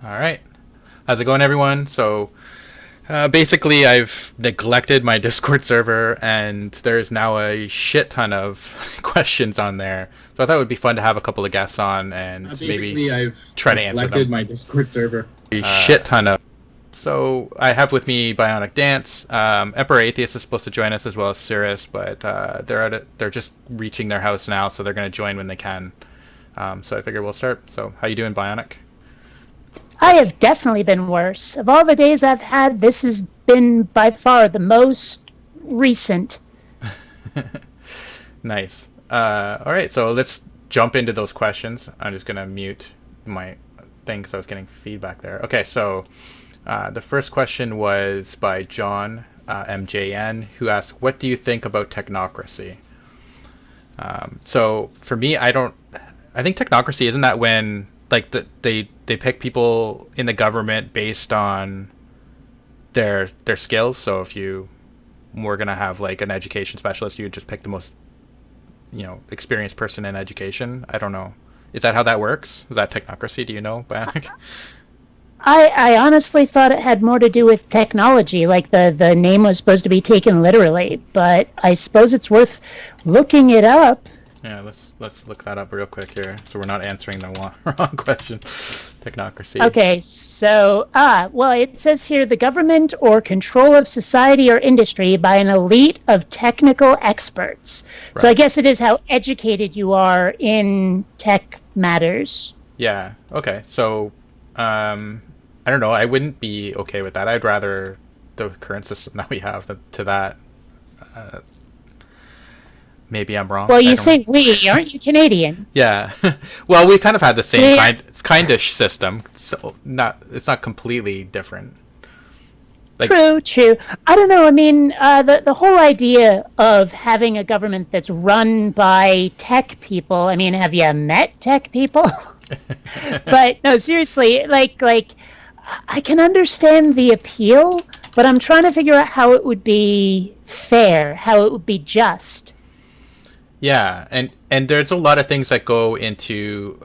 All right. How's it going, everyone? Basically, I've neglected my Discord server, and there's now a shit ton of questions on there. So I thought it would be fun to have a couple of guests on and maybe Basically, I've try to answer neglected them. my Discord server. A shit ton of. So I have with me Bionic Dance. Emperor Atheist is supposed to join us as well as Cirrus, but they're just reaching their house now, so they're going to join when they can. So I figure we'll start. So how you doing, Bionic? I have definitely been worse. Of all the days I've had, this has been by far the most recent. Nice. All right, so let's jump into those questions. I'm just gonna mute my thing because I was getting feedback there. Okay, so the first question was by John MJN, who asked, "What do you think about technocracy?" So for me, I think technocracy isn't that when like they pick people in the government based on their skills. So if you were gonna have like an education specialist, you would just pick the most experienced person in education. I don't know. Is that how that works? Is that technocracy? Do you know, Bionic? I honestly thought it had more to do with technology, like the name was supposed to be taken literally, but I suppose it's worth looking it up. Yeah, let's look that up real quick here, so we're not answering the wrong question. Technocracy. Okay, so, well, it says here the government or control of society or industry by an elite of technical experts. Right. So I guess it is how educated you are in tech matters. Yeah, okay. So, I don't know. I wouldn't be okay with that. I'd rather the current system that we have to that. Maybe I'm wrong. Well, you say we, aren't you Canadian? Yeah. Well, we kind of had the same kindish system, so it's not completely different. Like, true. I don't know. I mean, the whole idea of having a government that's run by tech people. I mean, have you met tech people? But no, seriously, like I can understand the appeal, but I'm trying to figure out how it would be fair, how it would be just. Yeah, and there's a lot of things that go into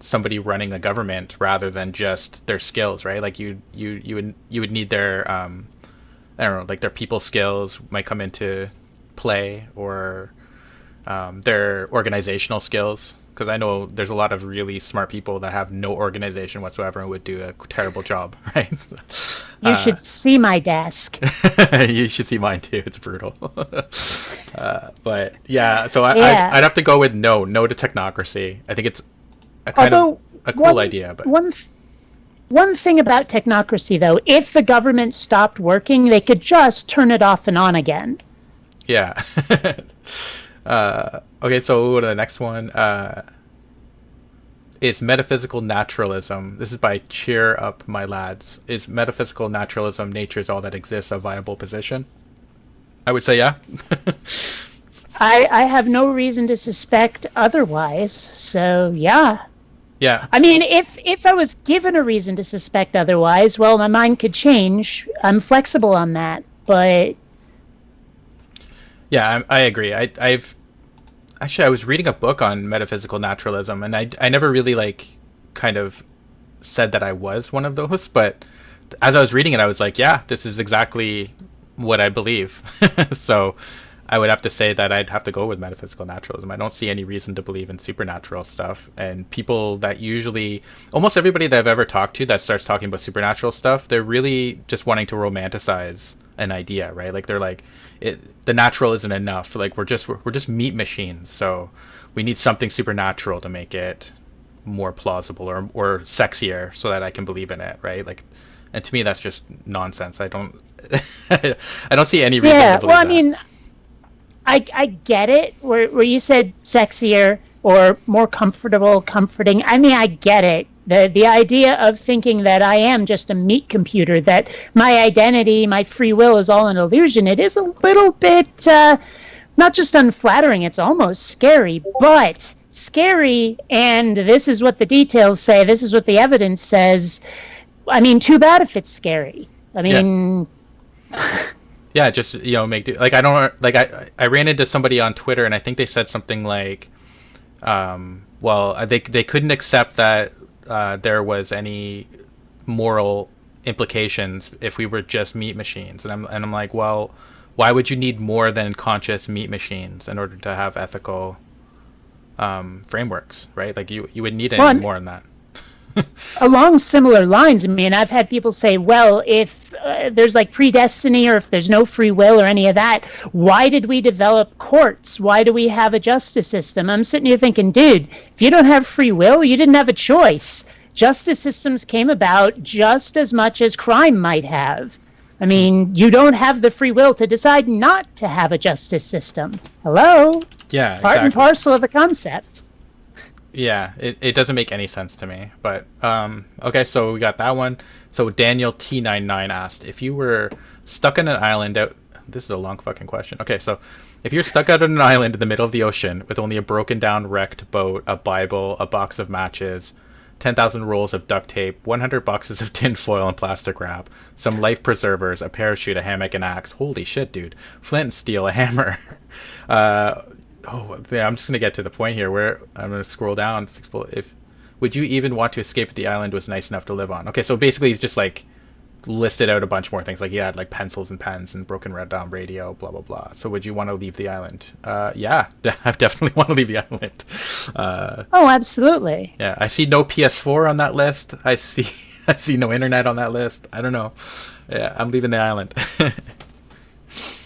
somebody running the government rather than just their skills, right? Like you would need their I don't know, like their people skills might come into play, or their organizational skills. Because I know there's a lot of really smart people that have no organization whatsoever and would do a terrible job, right? You should see my desk. You should see mine too. It's brutal. But yeah, so I'd have to go with no to technocracy. I think it's a cool idea. But one thing about technocracy, though, if the government stopped working, they could just turn it off and on again. Yeah. Okay, so we'll go to the next one. Is metaphysical naturalism, this is by Cheer Up My Lads, is metaphysical naturalism, nature's all that exists, a viable position? I would say yeah. I have no reason to suspect otherwise, so yeah. Yeah. I mean, if I was given a reason to suspect otherwise, well, my mind could change. I'm flexible on that, but... Yeah, I agree. I was reading a book on metaphysical naturalism, and I never really kind of said that I was one of those, but as I was reading it, I was like, yeah, this is exactly what I believe. So I would have to say that I'd have to go with metaphysical naturalism. I don't see any reason to believe in supernatural stuff. And people that almost everybody that I've ever talked to that starts talking about supernatural stuff, they're really just wanting to romanticize an idea, right? Like they're like, the natural isn't enough. Like we're just meat machines, so we need something supernatural to make it more plausible or sexier, so that I can believe in it, right? Like, and to me, that's just nonsense. I don't I don't see any reason to believe that. I mean, I get it. Where you said sexier or more comfortable, comforting. I mean, I get it. The idea of thinking that I am just a meat computer, that my identity, my free will is all an illusion, it is a little bit, not just unflattering, it's almost scary, but scary, and this is what the details say, this is what the evidence says. I mean, too bad if it's scary. I mean... Yeah, just, make do. Like, I don't, like, I ran into somebody on Twitter, and I think they said something like, they couldn't accept that there was any moral implications if we were just meat machines. And I'm like, well, why would you need more than conscious meat machines in order to have ethical frameworks, right? Like you would need anything more than that. Along similar lines, I mean, I've had people say, well, if there's like predestiny or if there's no free will or any of that, why did we develop courts? Why do we have a justice system? I'm sitting here thinking, dude, if you don't have free will, you didn't have a choice. Justice systems came about just as much as crime might have. I mean, you don't have the free will to decide not to have a justice system. Hello? Yeah, Part and parcel of the concept. Yeah, it doesn't make any sense to me. But okay, so we got that one. So Daniel T99 asked, if you were stuck on an island out... This is a long fucking question. Okay, so if you're stuck out on an island in the middle of the ocean with only a broken down wrecked boat, a Bible, a box of matches, 10,000 rolls of duct tape, 100 boxes of tin foil and plastic wrap, some life preservers, a parachute, a hammock, an axe. Holy shit, dude. Flint and steel, a hammer. Oh, yeah, I'm just going to get to the point here where I'm going to scroll down. If would you even want to escape if the island was nice enough to live on? Okay, so basically he's just like listed out a bunch more things. Like he had like pencils and pens and broken red down radio, blah, blah, blah. So would you want to leave the island? Yeah, I definitely want to leave the island. Oh, absolutely. Yeah, I see no PS4 on that list. I see no internet on that list. I don't know. Yeah, I'm leaving the island.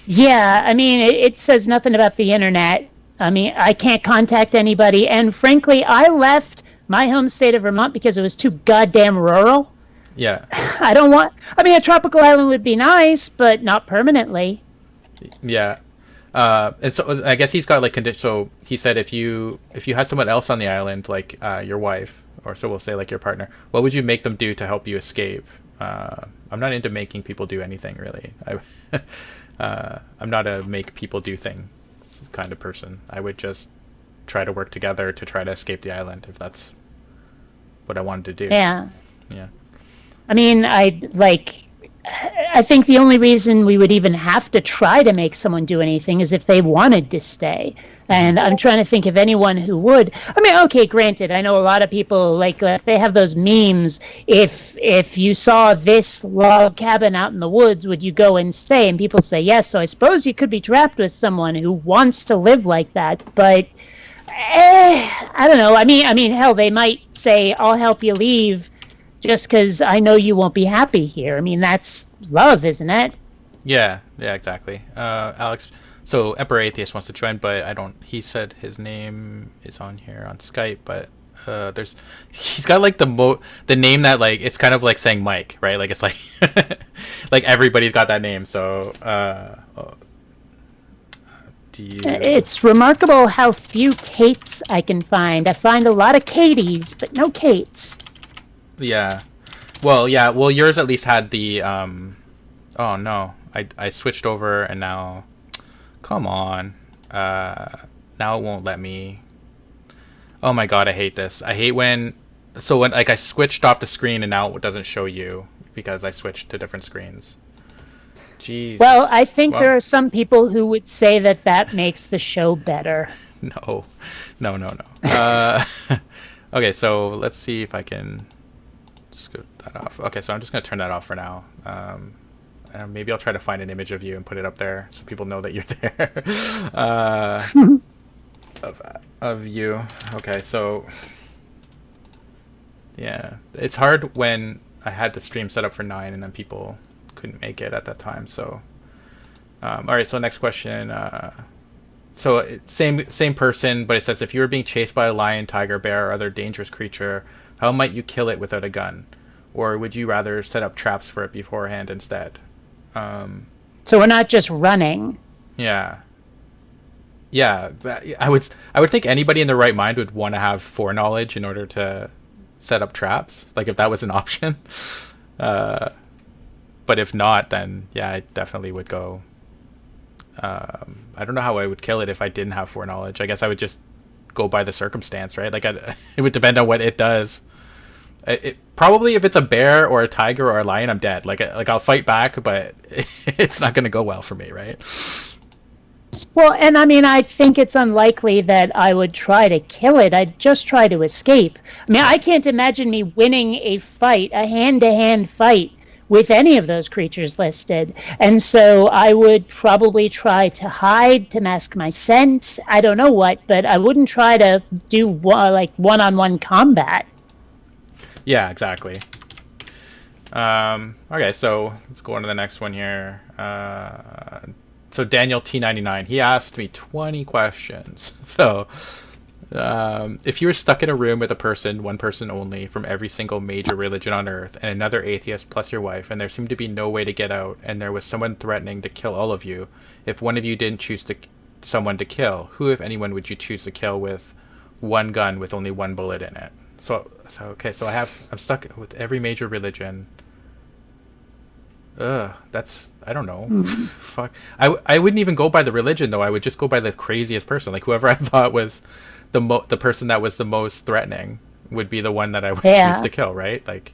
Yeah, I mean, it says nothing about the internet. I mean, I can't contact anybody. And frankly, I left my home state of Vermont because it was too goddamn rural. Yeah. I mean, a tropical island would be nice, but not permanently. Yeah. And so I guess he's got like so he said if you had someone else on the island, like your wife, or so we'll say like your partner, what would you make them do to help you escape? I'm not into making people do anything really. I'm not a make people do thing kind of person. I would just try to work together to try to escape the island if that's what I wanted to do. Yeah. Yeah. I mean, I think the only reason we would even have to try to make someone do anything is if they wanted to stay. And I'm trying to think of anyone who would. I mean, okay, granted, I know a lot of people like they have those memes. If you saw this log cabin out in the woods, would you go and stay? And people say yes. So I suppose you could be trapped with someone who wants to live like that. But I don't know. I mean, hell, they might say, "I'll help you leave," just because I know you won't be happy here. I mean, that's love, isn't it? Yeah, exactly. Alex, so Emperor Atheist wants to join, but he said his name is on here on Skype, but he's got like the name that like, it's kind of like saying Mike, right? Like it's like, like everybody's got that name. So, It's remarkable how few Kates I can find. I find a lot of Katies, but no Kates. Yeah. Well, yours at least had the, oh no, I switched over and now, come on. Now it won't let me. Oh my God, I hate this. I hate when like I switched off the screen and now it doesn't show you because I switched to different screens. Jeez. Well, I think there are some people who would say that makes the show better. No. Okay, so let's see if I can scoot that off. Okay, so I'm just going to turn that off for now. Maybe I'll try to find an image of you and put it up there so people know that you're there. Of you. Okay, so yeah, it's hard when I had the stream set up for 9 and then people couldn't make it at that time. So all right, so next question. So same person, but it says if you were being chased by a lion, tiger, bear, or other dangerous creature, how might you kill it without a gun? Or would you rather set up traps for it beforehand instead? So we're not just running. Yeah. I would think anybody in their right mind would want to have foreknowledge in order to set up traps, like if that was an option. But if not, then yeah, I definitely would go. I don't know how I would kill it if I didn't have foreknowledge. I guess I would just go by the circumstance, right? Like it would depend on what it does. It probably, if it's a bear or a tiger or a lion, I'm dead. Like I'll fight back, but it's not going to go well for me, right? Well, and I mean, I think it's unlikely that I would try to kill it. I'd just try to escape. I mean, I can't imagine me winning a fight, a hand to hand fight, with any of those creatures listed. And so I would probably try to hide, to mask my scent. I don't know what, but I wouldn't try to do like one on one combat. Yeah, exactly. Okay, so let's go on to the next one here. So Daniel T99, he asked me 20 questions. So if you were stuck in a room with a person, one person only, from every single major religion on earth, and another atheist plus your wife, and there seemed to be no way to get out, and there was someone threatening to kill all of you, if one of you didn't choose someone to kill, who, if anyone, would you choose to kill with one gun with only one bullet in it? So okay, so I'm stuck with every major religion. That's, I don't know. Fuck. I wouldn't even go by the religion though. I would just go by the craziest person. Like whoever I thought was the person that was the most threatening would be the one that I would choose to kill, right? Like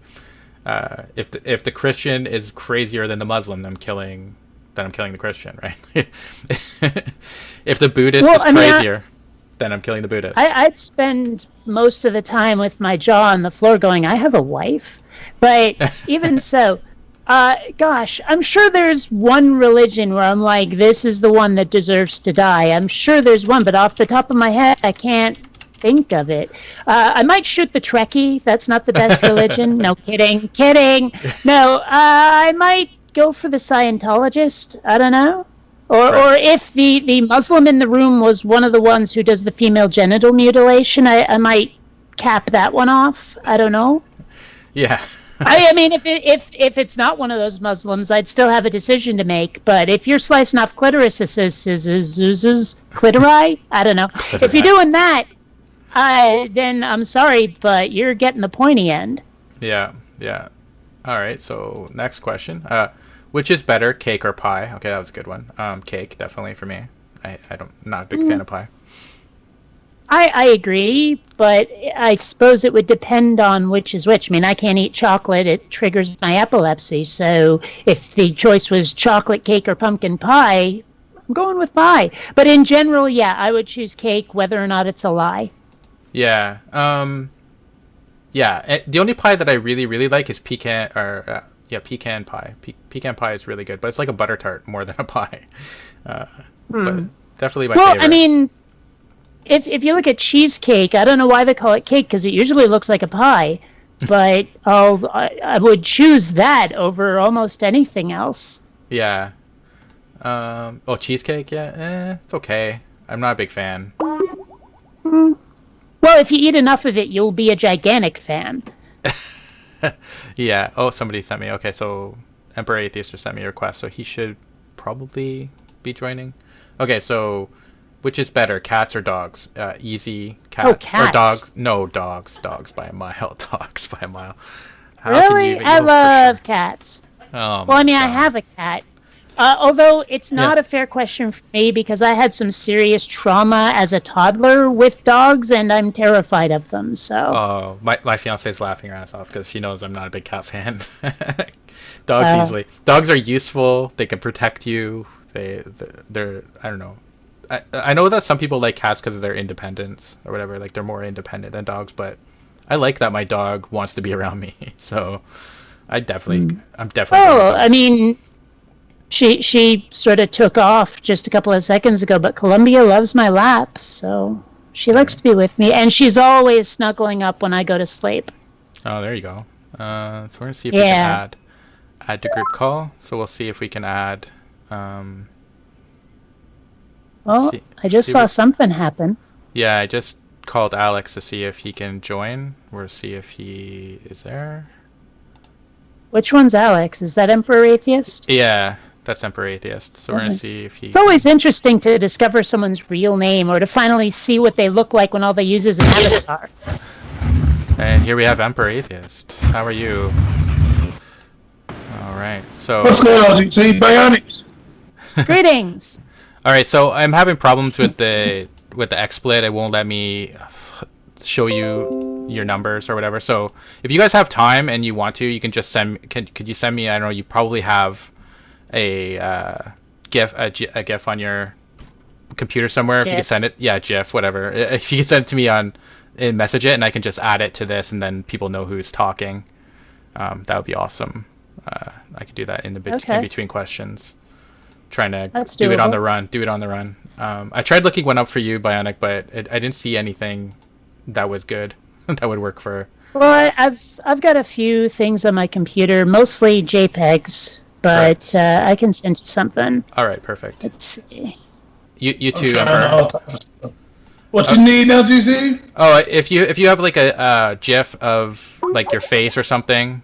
if the Christian is crazier than the Muslim, I'm killing the Christian, right? If the Buddhist is crazier, then I'm killing the Buddhist. I'd spend most of the time with my jaw on the floor going, I have a wife. But even so, gosh, I'm sure there's one religion where I'm like, this is the one that deserves to die. I'm sure there's one, but off the top of my head, I can't think of it. I might shoot the Trekkie. That's not the best religion. No, kidding. No, I might go for the Scientologist. I don't know. Or if the Muslim in the room was one of the ones who does the female genital mutilation, I might cap that one off. I don't know. Yeah. I mean, if it's not one of those Muslims, I'd still have a decision to make. But if you're slicing off clitori, I don't know. If you're doing that, then I'm sorry, but you're getting the pointy end. Yeah. All right. So next question. Which is better, cake or pie? Okay, that was a good one. Cake, definitely for me. Not a big fan of pie. I agree, but I suppose it would depend on which is which. I mean, I can't eat chocolate. It triggers my epilepsy. So if the choice was chocolate cake or pumpkin pie, I'm going with pie. But in general, yeah, I would choose cake whether or not it's a lie. Yeah. The only pie that I really, really like is pecan pie. Pecan pie is really good, but it's like a butter tart more than a pie. But definitely my favorite. Well, I mean, if you look at cheesecake, I don't know why they call it cake because it usually looks like a pie, but I would choose that over almost anything else. Yeah. Cheesecake? Yeah, it's okay. I'm not a big fan. Well, if you eat enough of it, you'll be a gigantic fan. Yeah. Oh, somebody sent me. Okay, so Emperor Atheist just sent me a request, so he should probably be joining. Okay, so which is better, cats or dogs? Easy, cats. Oh, cats. Or dogs? No, dogs. Dogs by a mile. Dogs by a mile. Really? I love cats. Oh, well, I mean, God. I have a cat. Although it's not a fair question for me because I had some serious trauma as a toddler with dogs, and I'm terrified of them. So. Oh, my fiance is laughing her ass off because she knows I'm not a big cat fan. Dogs easily. Dogs are useful. They can protect you. They're I don't know. I know that some people like cats because of their independence or whatever. Like they're more independent than dogs, but I like that my dog wants to be around me. So I'm definitely. Oh, I mean. She sort of took off just a couple of seconds ago, but Columbia loves my lap, so she likes to be with me, and she's always snuggling up when I go to sleep. Oh, there you go. So we're gonna see if we can add to group call. So we'll see if we can add. I just saw something happen. Yeah, I just called Alex to see if he can join. We'll see if he is there. Which one's Alex? Is that Emperor Atheist? Yeah. That's Emperor Atheist. So we're going to see if he... It's always interesting to discover someone's real name or to finally see what they look like when all they use is an avatar. And here we have Emperor Atheist. How are you? All right. So... What's going on, GT? Bionics? Greetings. All right. So I'm having problems with the XSplit. It won't let me show you your numbers or whatever. So if you guys have time and you want to, you can just send... Could you send me... I don't know. You probably have... a GIF on your computer somewhere, if you could GIF. send it, yeah, GIF, whatever. If you could send it to me and message it, and I can just add it to this, and then people know who's talking. That would be awesome. I could do that in in between questions. Trying to That's do it on doable. the run. Do it on the run. I tried looking one up for you, Bionic, but I didn't see anything that was good that would work for. Well, I've got a few things on my computer, mostly JPEGs, but I can send you something. All right, perfect. Let's see. You I'm too, trying Emperor. all types of stuff. What you need now, GC? Oh, if you have like a GIF of like your face or something,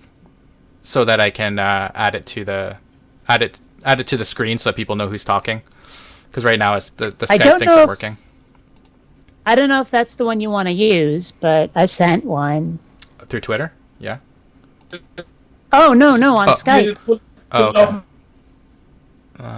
so that I can add it to the screen so that people know who's talking. Because right now it's the I Skype don't thing's know not if- working. I don't know if that's the one you want to use, but I sent one. Through Twitter? Yeah. Oh, no, on Oh. Skype. Oh, okay.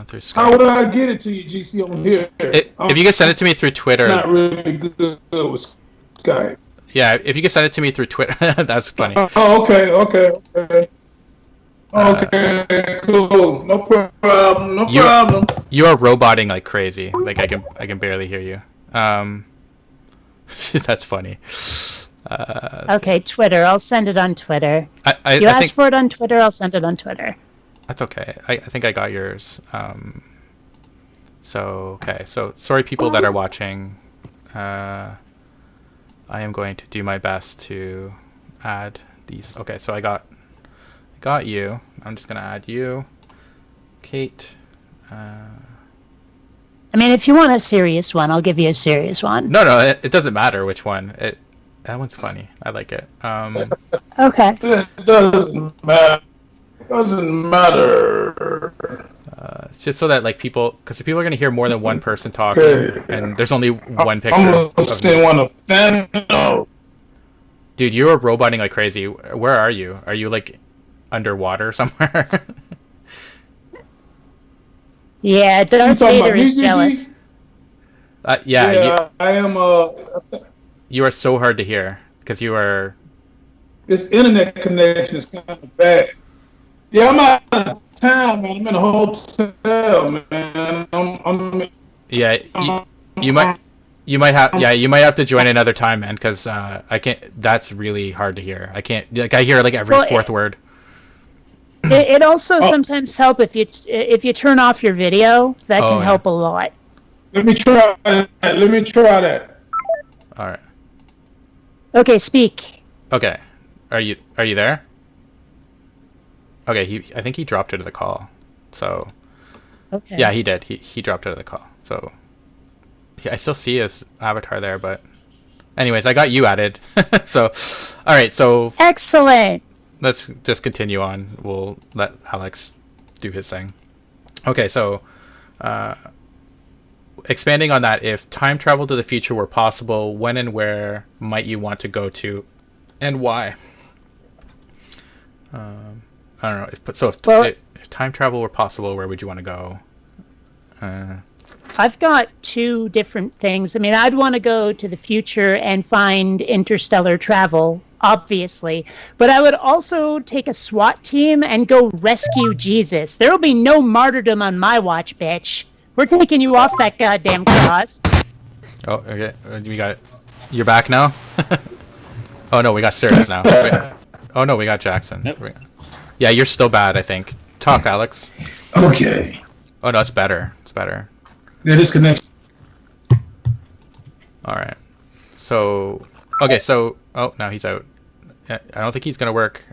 Through How Skype. would I get it to you, GC, on here? If you could send it to me through Twitter, I'm not really good with Skype. yeah. If you could send it to me through Twitter, that's funny. Oh, okay. Okay, cool. No problem. No You- problem. You are roboting like crazy. Like I can barely hear you. That's funny. Okay, Twitter. I'll send it on Twitter. I You asked think for it on Twitter, I'll send it on Twitter. that's okay. I think I got yours. So okay. So sorry, people that are watching. I am going to do my best to add these. Okay, so I got you. I'm just gonna add you, Kate. I mean, if you want a serious one, I'll give you a serious one. No, it doesn't matter which one. That one's funny. I like it. Okay. It doesn't matter. Doesn't matter. It's just so that like because people are gonna hear more than one person talking, Okay. and there's only one picture. I'm gonna Of send me. one of Thanos. Dude, you are roboting like crazy. Where are you? Are you like underwater somewhere? Yeah, You Darth talking about Vader me, is GC? jealous. Yeah, I am. you are so hard to hear because you are. This internet connection is kind of bad. Yeah, I'm out of town, man. I'm in a hotel, man. I'm Yeah, you might have to join another time, man, because I can't. That's really hard to hear. I can't. Like I hear like every Well, fourth word. It also sometimes help if you turn off your video. That Oh, can yeah. help a lot. Let me try that. All right. Okay, speak. Okay. Are you there? Okay. I think he dropped out of the call. So Okay. yeah, he did. He dropped out of the call. So I still see his avatar there, but anyways, I got you added. So all right. So Excellent. let's just continue on. We'll let Alex do his thing. Okay, so expanding on that, if time travel to the future were possible, when and where might you want to go to, and why? I don't know. If time travel were possible, where would you want to go? I've got two different things. I mean, I'd want to go to the future and find interstellar travel, obviously. But I would also take a SWAT team and go rescue Jesus. There'll be no martyrdom on my watch, bitch. We're taking you off that goddamn cross. Oh, okay. We got it. You're back now? Oh, no, we got Sirius now. Wait. Oh, no, we got Jackson. Nope. Yeah, you're still bad, I think. Talk, Alex. Okay. Oh, no, it's better. It's better. Yeah, this connection. All right. So, okay, so, oh, now he's out. I don't think he's going to work.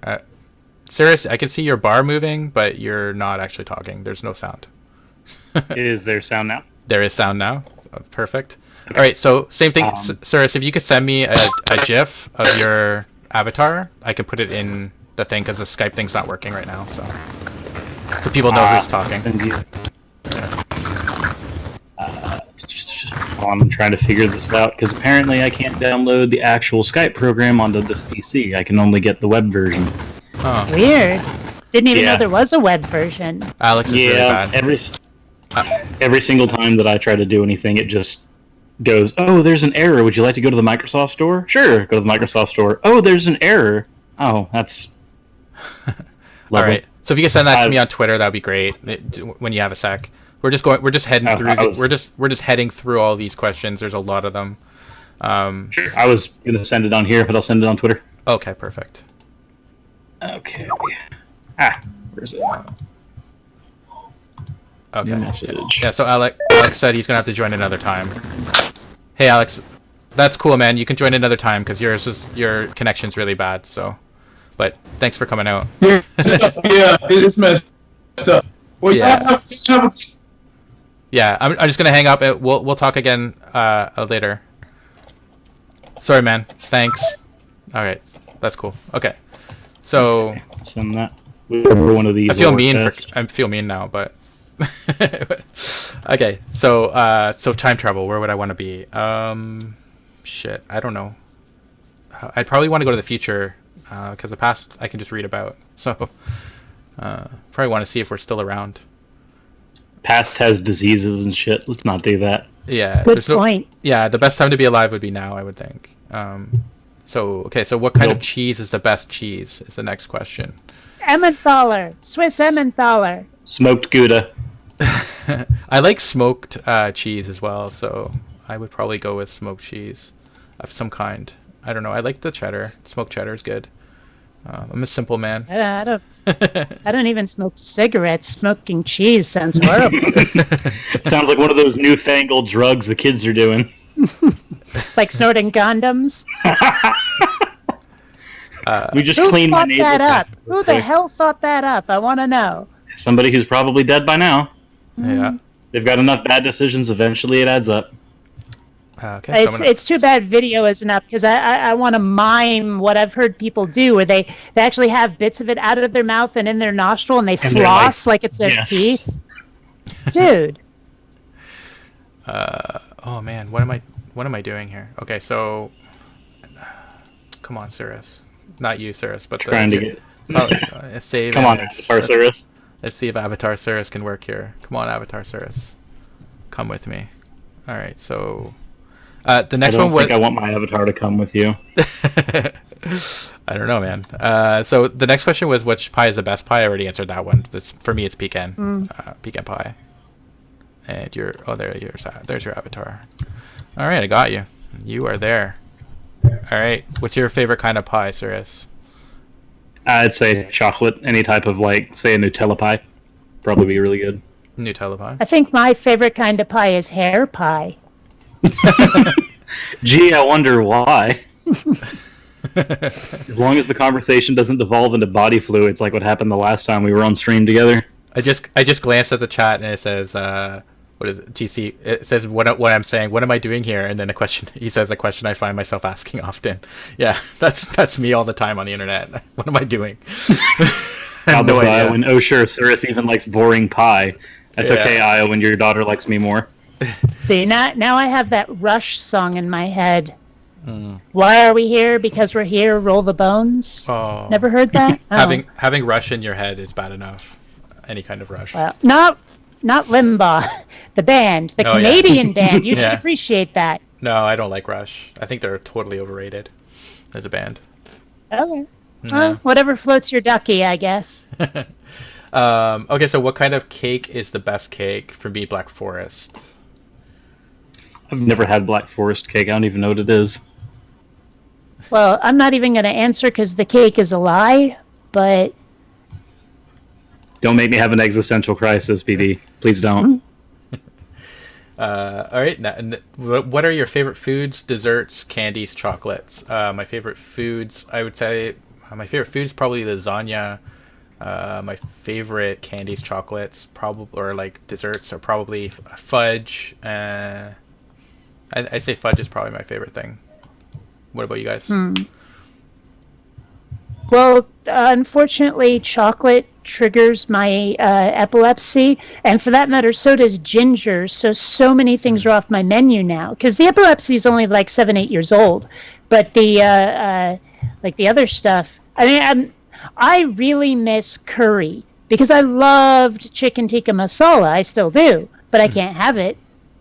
Sirius, I can see your bar moving, but you're not actually talking. There's no sound. Is there sound now? There is sound now. Perfect. All right, so same thing. Sirius, if you could send me a GIF of your avatar, I can put it in the thing because the Skype thing's not working right now. So people know who's talking. Send you- I'm trying to figure this out because apparently I can't download the actual Skype program onto this PC. I can only get the web version. Oh, Weird. Didn't even know Yeah. there was a web version. Alex is really Yeah, bad. every single time that I try to do anything, it just goes, "Oh, there's an error. Would you like to go to the Microsoft Store?" Sure, go to the Microsoft Store. Oh, there's an error. Oh, that's All right. So if you could send that to I've- me on Twitter, that'd be great when you have a sec. We're just heading Oh, through. We're just heading through all these questions. There's a lot of them. Sure. I was gonna send it on here, but I'll send it on Twitter. Okay, perfect. Okay. Where's it? Okay. New message. Yeah. So Alex said he's gonna have to join another time. Hey, Alex, that's cool, man. You can join another time because your connection's really bad. So, but thanks for coming out. Yeah, it's messed up. Well, Yeah. yeah. Yeah, I'm just gonna hang up. We'll talk again later. Sorry, man. Thanks. All right, that's cool. Okay, so Send that. Whichever one of these. I feel will work mean best. I feel mean now, but okay. So time travel. Where would I want to be? Shit, I don't know. I'd probably want to go to the future because the past I can just read about. So probably want to see if we're still around. Past has diseases and shit. Let's not do that. Yeah. Good there's no- point. Yeah, the best time to be alive would be now, I would think. So what kind of Nope. cheese is the best cheese? Is the next question. Emmentaler, Swiss Emmentaler. Smoked Gouda. I like smoked cheese as well, so I would probably go with smoked cheese of some kind. I don't know. I like the cheddar. Smoked cheddar is good. I'm a simple man. I don't even smoke cigarettes. Smoking cheese sounds horrible. Sounds like one of those newfangled drugs the kids are doing. Like snorting condoms. We just Who cleaned my thought nasal that up? passage Who real the quick. hell thought that up? I want to know. Somebody who's probably dead by now. Yeah. They've got enough bad decisions. Eventually, it adds up. Okay. so I'm gonna- It's too bad video isn't up because I want to mime what I've heard people do where they actually have bits of it out of their mouth and in their nostril and they And they're floss like it's their Yes. teeth. Dude. Oh man, what am I doing here? Okay, so come on, Cirrus. Not you, Cirrus, but Trying to get. save. Come on, image. Tarsaurus. Let's see if Avatar Cirrus can work here. Come on, Avatar Cirrus. Come with me. All right, so the I next don't one was. think I want my avatar to come with you. I don't know, man. So the next question was which pie is the best pie? I already answered that one. That's for me. It's pecan. Pecan pie. And there's your avatar. All right, I got you. You are there. All right. What's your favorite kind of pie, Cirrus? I'd say chocolate, any type of say a Nutella pie, probably be really good. Nutella pie. I think my favorite kind of pie is hair pie. Gee, I wonder why. As long as the conversation doesn't devolve into body fluids like what happened the last time we were on stream together. I just glanced at the chat and it says what is it? GC. It says what I'm saying. What am I doing here? And then a question. He says a question I find myself asking often. Yeah, that's me all the time on the internet. What am I doing? I have no idea. When oh sure, Cirrus even likes boring pie. That's Yeah. okay, Io, when your daughter likes me more. See, now I have that Rush song in my head. Why are we here? Because we're here. Roll the bones. Oh. Never heard that? Oh. Having Rush in your head is bad enough. Any kind of Rush. Well, not Limbaugh, the band, the Oh, yeah. Canadian band. You should Yeah. appreciate that. No, I don't like Rush. I think they're totally overrated as a band. Okay. Yeah. Well, whatever floats your ducky, I guess. Okay, so what kind of cake is the best cake? For me, Black Forest. I've never had Black Forest cake. I don't even know what it is. Well, I'm not even going to answer because the cake is a lie, but Don't make me have an existential crisis, BD. Please don't. All right. What are your favorite foods, desserts, candies, chocolates? My favorite foods, I would say, my favorite food is probably lasagna. My favorite candies, chocolates, probably, or like desserts, are probably fudge. I say fudge is probably my favorite thing. What about you guys? well, unfortunately, chocolate triggers my epilepsy, and for that matter, so does ginger. So many things are off my menu now because the epilepsy is only like 7-8 years old, but the like the other stuff. I mean, I really miss curry because I loved chicken tikka masala. I still do, but I can't have it.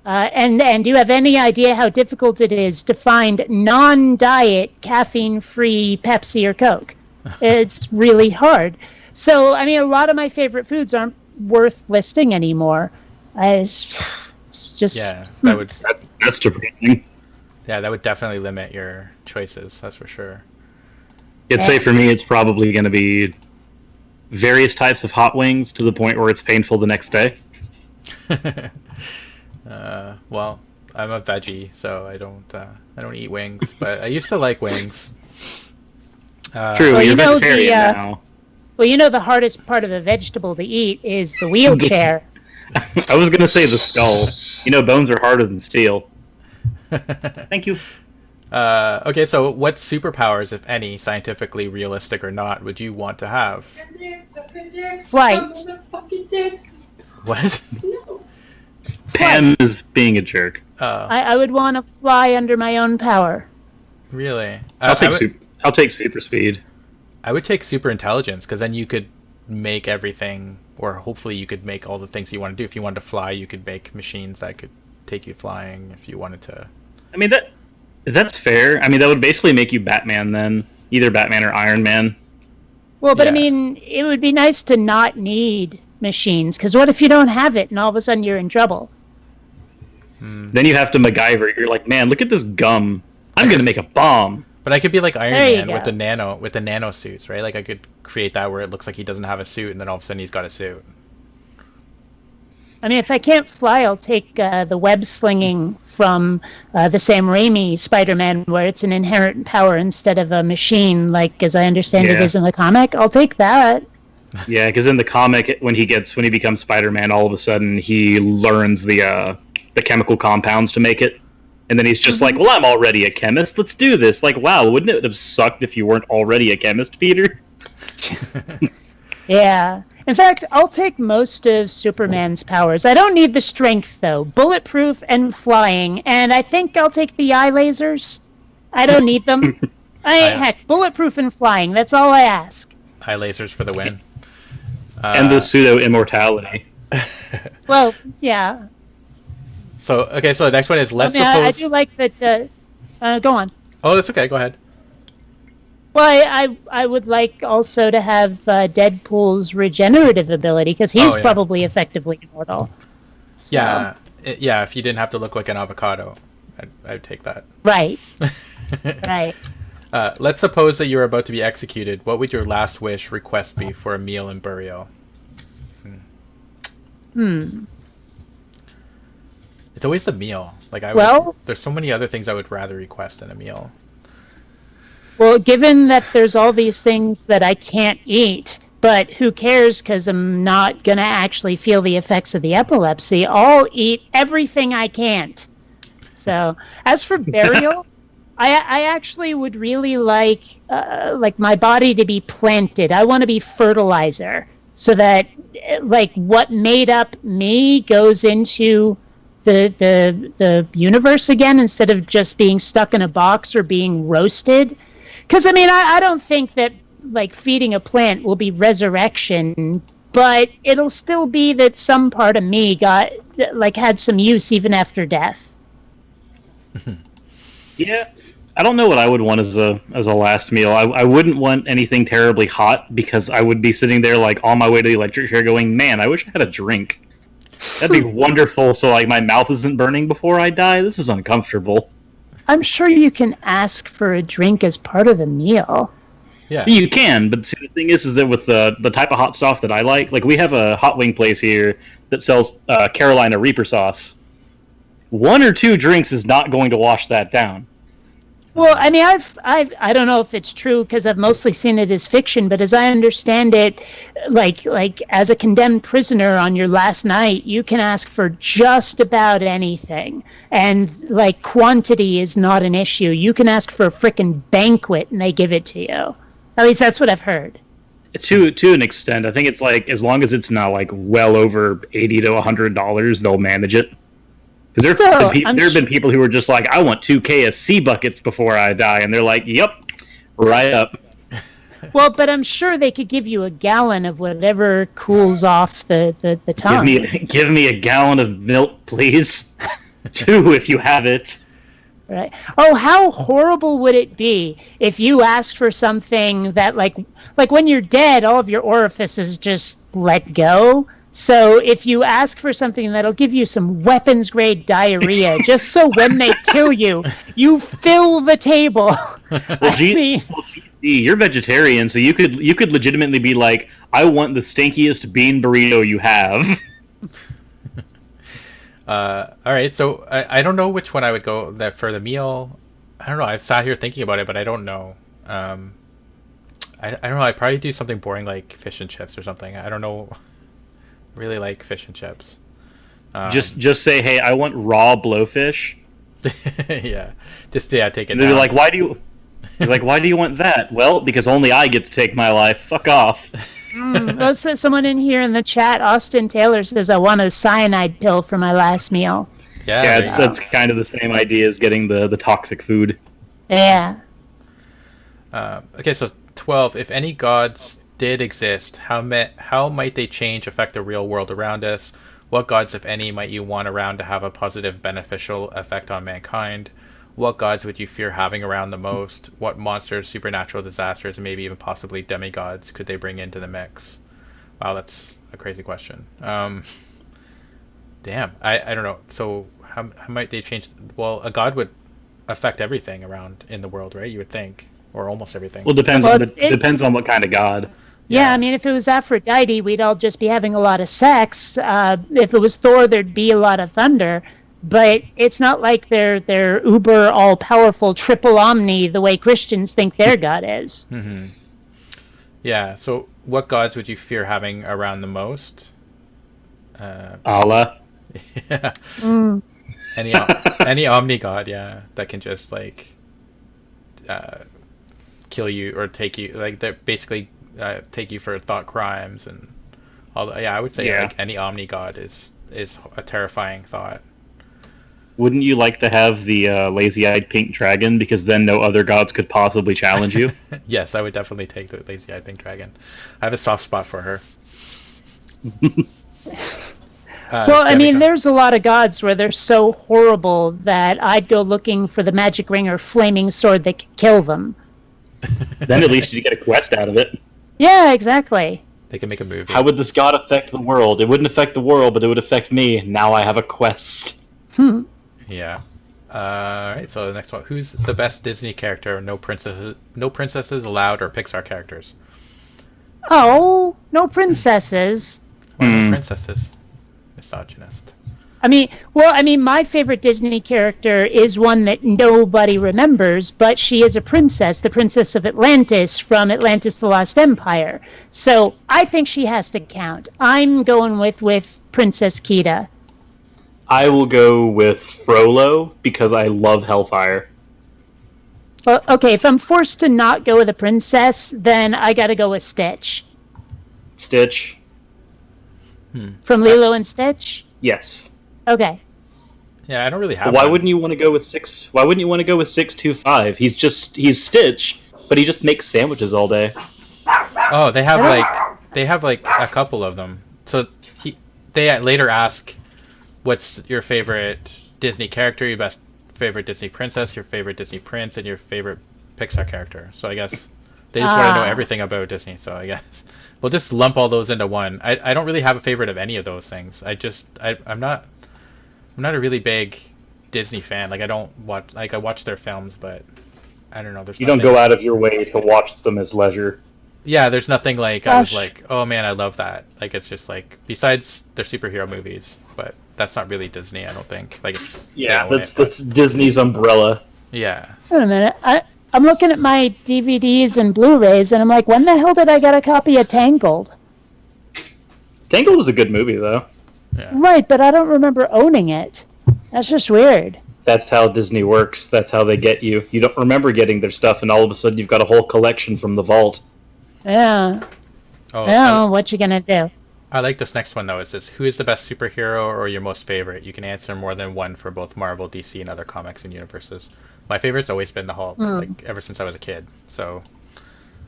And do you have any idea how difficult it is to find non-diet caffeine-free Pepsi or Coke? It's really hard. So, I mean, a lot of my favorite foods aren't worth listing anymore. It's just Yeah, that would. That's depressing. Yeah, that would definitely limit your choices. That's for sure. I'd say for me, it's probably going to be various types of hot wings to the point where it's painful the next day. Well, I'm a veggie, so I don't eat wings, but I used to like wings. True, Well, you're you know, vegetarian now. well, you know, the hardest part of a vegetable to eat is the wheelchair. I was going to say the skull. You know, bones are harder than steel. Thank you. Okay, so what superpowers, if any, scientifically realistic or not, would you want to have? Flight. What? Pam is being a jerk. I would want to fly under my own power. Really? I'll take super speed. I would take super intelligence, because then you could make everything, or hopefully you could make all the things you want to do. If you wanted to fly, you could make machines that could take you flying if you wanted to. I mean, that's fair. I mean, that would basically make you Batman then. Either Batman or Iron Man. Well, but I Yeah. mean, it would be nice to not need machines, because what if you don't have it and all of a sudden you're in trouble? Then you have to MacGyver. You're like, man, look at this gum. I'm going to make a bomb. But I could be like Iron There you Man with go. the nano suits, right? Like I could create that where it looks like he doesn't have a suit, and then all of a sudden he's got a suit. I mean, if I can't fly, I'll take the web slinging from the Sam Raimi Spider-Man, where it's an inherent power instead of a machine, like as I understand it Yeah. is in the comic. I'll take that. Yeah, because in the comic, when he becomes Spider-Man, all of a sudden he learns the chemical compounds to make it, and then he's just like, "Well, I'm already a chemist. Let's do this." Like, wow, wouldn't it have sucked if you weren't already a chemist, Peter? Yeah. In fact, I'll take most of Superman's powers. I don't need the strength, though. Bulletproof and flying, and I think I'll take the eye lasers. I don't need them. Heck, bulletproof and flying. That's all I ask. Eye lasers for the win. And the pseudo immortality. Well, yeah. So okay, so the next one is I let's mean, suppose. I do like that. Go on. Oh, that's okay. Go ahead. Well, I would like also to have Deadpool's regenerative ability, because he's Oh, yeah. probably effectively immortal. So, Yeah, yeah. If you didn't have to look like an avocado, I'd take that. Right. Right. Let's suppose that you're about to be executed. What would your last wish request be for a meal and burial? It's always the meal. Like there's so many other things I would rather request than a meal. Well, given that there's all these things that I can't eat, but who cares, because I'm not going to actually feel the effects of the epilepsy, I'll eat everything I can't. So, as for burial, I actually would really like my body to be planted. I want to be fertilizer, so that like what made up me goes into the universe again, instead of just being stuck in a box or being roasted. Because, I mean, I don't think that, like, feeding a plant will be resurrection, but it'll still be that some part of me had some use even after death. Yeah, I don't know what I would want as a last meal. I wouldn't want anything terribly hot, because I would be sitting there like on my way to the electric chair going, man, I wish I had a drink. That'd be wonderful, so like my mouth isn't burning before I die. This is uncomfortable. I'm sure you can ask for a drink as part of the meal. Yeah. You can, but see, the thing is that with the type of hot stuff that I like we have a hot wing place here that sells Carolina Reaper sauce. 1 or 2 drinks is not going to wash that down. Well, I mean, I don't know if it's true, because I've mostly seen it as fiction, but as I understand it, like as a condemned prisoner on your last night, you can ask for just about anything, and like quantity is not an issue. You can ask for a frickin' banquet, and they give it to you. At least that's what I've heard. To an extent, I think it's like as long as it's not like well over $80 to $100, they'll manage it. Because there have been people who are just like, I want 2 KFC buckets before I die, and they're like, yep, right up. Well, but I'm sure they could give you a gallon of whatever cools off the tongue. Give me a gallon of milk, please. 2 if you have it. Right. Oh, how horrible would it be if you asked for something that, like when you're dead, all of your orifices just let go. So if you ask for something that'll give you some weapons grade diarrhea, just so when they kill you, you fill the table. Well, GC, you're vegetarian, so you could legitimately be like, I want the stinkiest bean burrito you have. All right, so I don't know which one I would go that for the meal. I don't know. I've sat here thinking about it, but I don't know. I don't know. I'd probably do something boring like fish and chips or something. I don't know. Really like fish and chips. Just say, hey, I want raw blowfish. Yeah, take it. And they're like, why do you? You're like, why do you want that? Well, because only I get to take my life. Fuck off. So someone in here in the chat, Austin Taylor, says, I want a cyanide pill for my last meal. Yeah, that's kind of the same idea as getting the toxic food. Yeah. Okay, so 12. If any gods did exist, how might they change, affect the real world around us? What gods, if any, might you want around to have a positive, beneficial effect on mankind? What gods would you fear having around the most? What monsters, supernatural disasters, and maybe even possibly demigods could they bring into the mix? Wow, that's a crazy question. Damn, I don't know. So how might they change? Well, a god would affect everything around in the world, right? You would think, or almost everything. Well, depends on what kind of god. Yeah, I mean, if it was Aphrodite, we'd all just be having a lot of sex. If it was Thor, there'd be a lot of thunder. But it's not like they're uber all-powerful triple omni the way Christians think their god is. Mm-hmm. Yeah, so what gods would you fear having around the most? Allah. Yeah. Any omni god, yeah, that can just like kill you or take you, like they're basically take you for thought crimes and all that. Yeah, I would say like any omni god is a terrifying thought. Wouldn't you like to have the lazy-eyed pink dragon, because then no other gods could possibly challenge you? Yes, I would definitely take the lazy-eyed pink dragon. I have a soft spot for her. Well, I mean, there's a lot of gods where they're so horrible that I'd go looking for the magic ring or flaming sword that could kill them. Then at least you get a quest out of it. Yeah, exactly. They can make a movie. How would this god affect the world? It wouldn't affect the world, but it would affect me. Now I have a quest. Yeah. Alright, so the next one. Who's the best Disney character? No princesses allowed, or Pixar characters? Oh, no princesses. Why no princesses? Misogynist. I mean, my favorite Disney character is one that nobody remembers, but she is a princess, the Princess of Atlantis from Atlantis: The Lost Empire. So I think she has to count. I'm going with Princess Kida. I will go with Frollo, because I love Hellfire. Well, okay, if I'm forced to not go with a princess, then I gotta go with Stitch. Stitch? From Lilo and Stitch? Yes. Okay. Yeah, I don't really have. Why wouldn't you want to go with 625? He's Stitch, but he just makes sandwiches all day. Oh, they have like a couple of them. So they later ask, what's your favorite Disney character, your best favorite Disney princess, your favorite Disney prince, and your favorite Pixar character. So I guess they just want to know everything about Disney. So I guess we'll just lump all those into one. I don't really have a favorite of any of those things. I'm not a really big Disney fan. Like I watch their films, but I don't know. You don't go out of your way to watch them as leisure. Yeah, there's nothing like I was like, oh man, I love that. Like it's just like, besides their superhero movies, but that's not really Disney, I don't think. Like it's that's Disney's umbrella. Yeah. Wait a minute. I'm looking at my DVDs and Blu-rays, and I'm like, when the hell did I get a copy of Tangled? Tangled was a good movie, though. Yeah. Right, but I don't remember owning it. That's just weird. That's how Disney works. That's how they get you. You don't remember getting their stuff, and all of a sudden you've got a whole collection from the vault. Yeah. Oh, Well, what you gonna do? I like this next one though. It says, who is the best superhero or your most favorite? You can answer more than one for both Marvel, DC, and other comics and universes. My favorite's always been the Hulk, like ever since I was a kid. So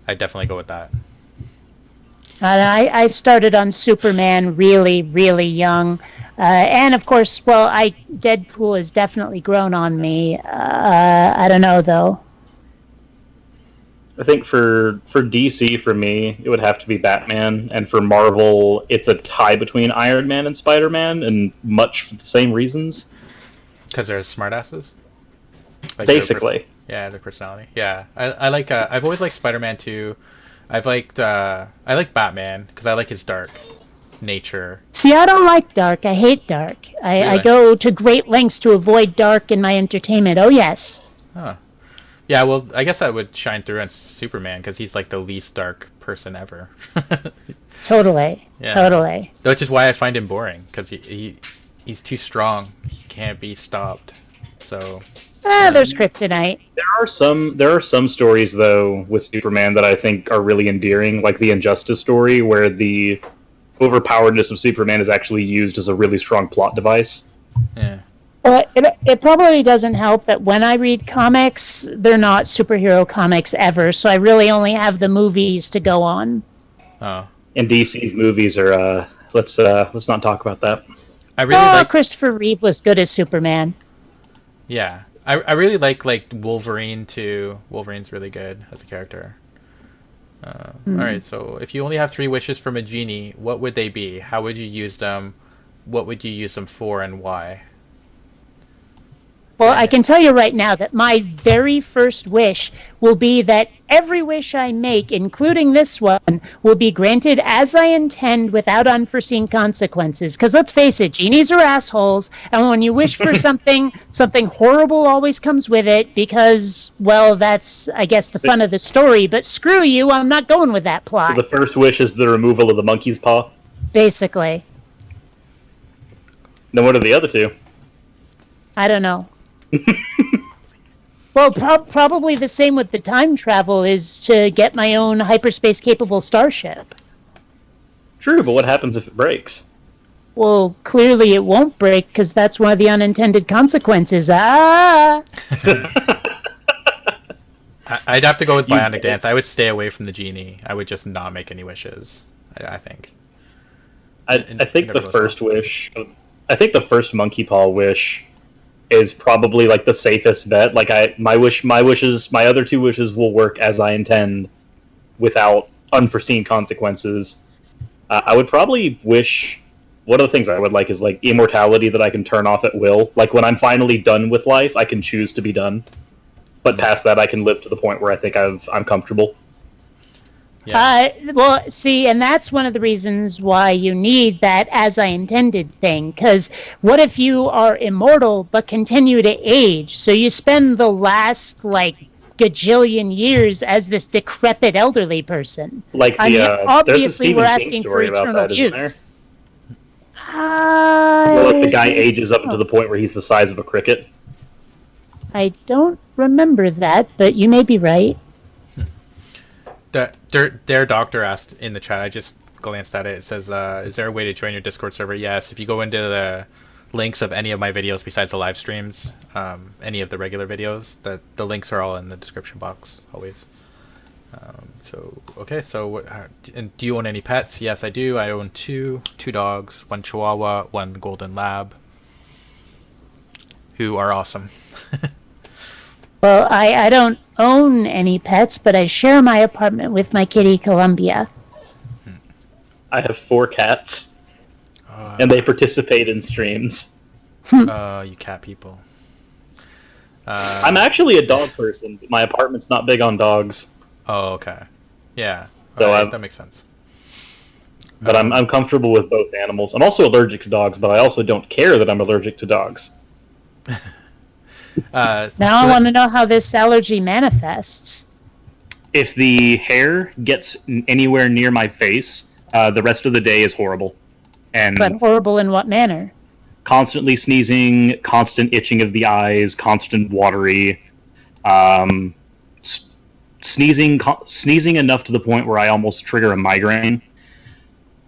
I'd definitely go with that. I started on Superman really, really young. And of course, Deadpool has definitely grown on me. I don't know, though. I think for DC, for me, it would have to be Batman, and for Marvel, it's a tie between Iron Man and Spider-Man, and much for the same reasons. Because they're smartasses. Like Basically. yeah, their personality. Yeah, I like. I've always liked Spider-Man too. I've liked. I like Batman because I like his dark nature. See, I don't like dark. I hate dark. I Really? go to great lengths to avoid dark in my entertainment. Oh, yes. Huh. Yeah, well, I guess that would shine through on Superman because he's like the least dark person ever. Totally. Yeah. Totally. Which is why I find him boring because he's too strong. He can't be stopped. So There's kryptonite. There are some stories though with Superman that I think are really endearing, like the Injustice story, where the overpoweredness of Superman is actually used as a really strong plot device. yeah. Well, it probably doesn't help that when I read comics, they're not superhero comics ever, so I really only have the movies to go on. Oh, And DC's movies are let's not talk about that. I really like. Christopher Reeve was good as Superman. Yeah, I really like Wolverine too. Wolverine's really good as a character. All right, so if you only have 3 wishes from a genie, what would they be? How would you use them? What would you use them for, and why? Well, I can tell you right now that my very first wish will be that every wish I make, including this one, will be granted as I intend without unforeseen consequences. Because let's face it, genies are assholes, and when you wish for something, something horrible always comes with it because, well, that's, I guess, the fun of the story. But screw you, I'm not going with that plot, So the first wish is the removal of the monkey's paw. basically. Then what are the other 2? I don't know. Well, probably the same with the time travel is to get my own hyperspace capable starship. True, but what happens if it breaks? Well, clearly it won't break because that's one of the unintended consequences. Ah! I'd have to go with You- Bionic Dance. I would stay away from the genie. I would just not make any wishes. I think. I think the Never first wish, I think the first monkey paw wish is probably like the safest bet. Like my other 2 wishes will work as I intend without unforeseen consequences. I would probably wish, one of the things I would like is like immortality that I can turn off at will. Like when I'm finally done with life, I can choose to be done. But past that, I can live to the point where I think I'm comfortable. Yeah. Well, see, and that's one of the reasons why you need that as I intended thing. Because what if you are immortal but continue to age? So you spend the last, like, gajillion years as this decrepit elderly person. Like I mean, there's a obviously, Stephen we're King asking for story about eternal that, isn't youth. there? Where like the guy ages up to the point where he's the size of a cricket. I don't remember that, but you may be right. Their doctor asked in the chat. I just glanced at it. It says, "Is there a way to join your Discord server?" Yes. If you go into the links of any of my videos besides the live streams, any of the regular videos, the links are all in the description box always. So okay. So what? And do you own any pets? Yes, I do. I own two dogs, 1 Chihuahua, 1 Golden Lab, who are awesome. Well, I don't own any pets, but I share my apartment with my kitty, Columbia. I have 4 cats, and they participate in streams. You cat people. I'm actually a dog person, but my apartment's not big on dogs. Oh, okay. Yeah. So Alright, that makes sense. But I'm comfortable with both animals. I'm also allergic to dogs, but I also don't care that I'm allergic to dogs. Now I want to know how this allergy manifests. If the hair gets anywhere near my face, the rest of the day is horrible. And But horrible in what manner? constantly sneezing, constant itching of the eyes, constant watery, sneezing enough to the point where I almost trigger a migraine.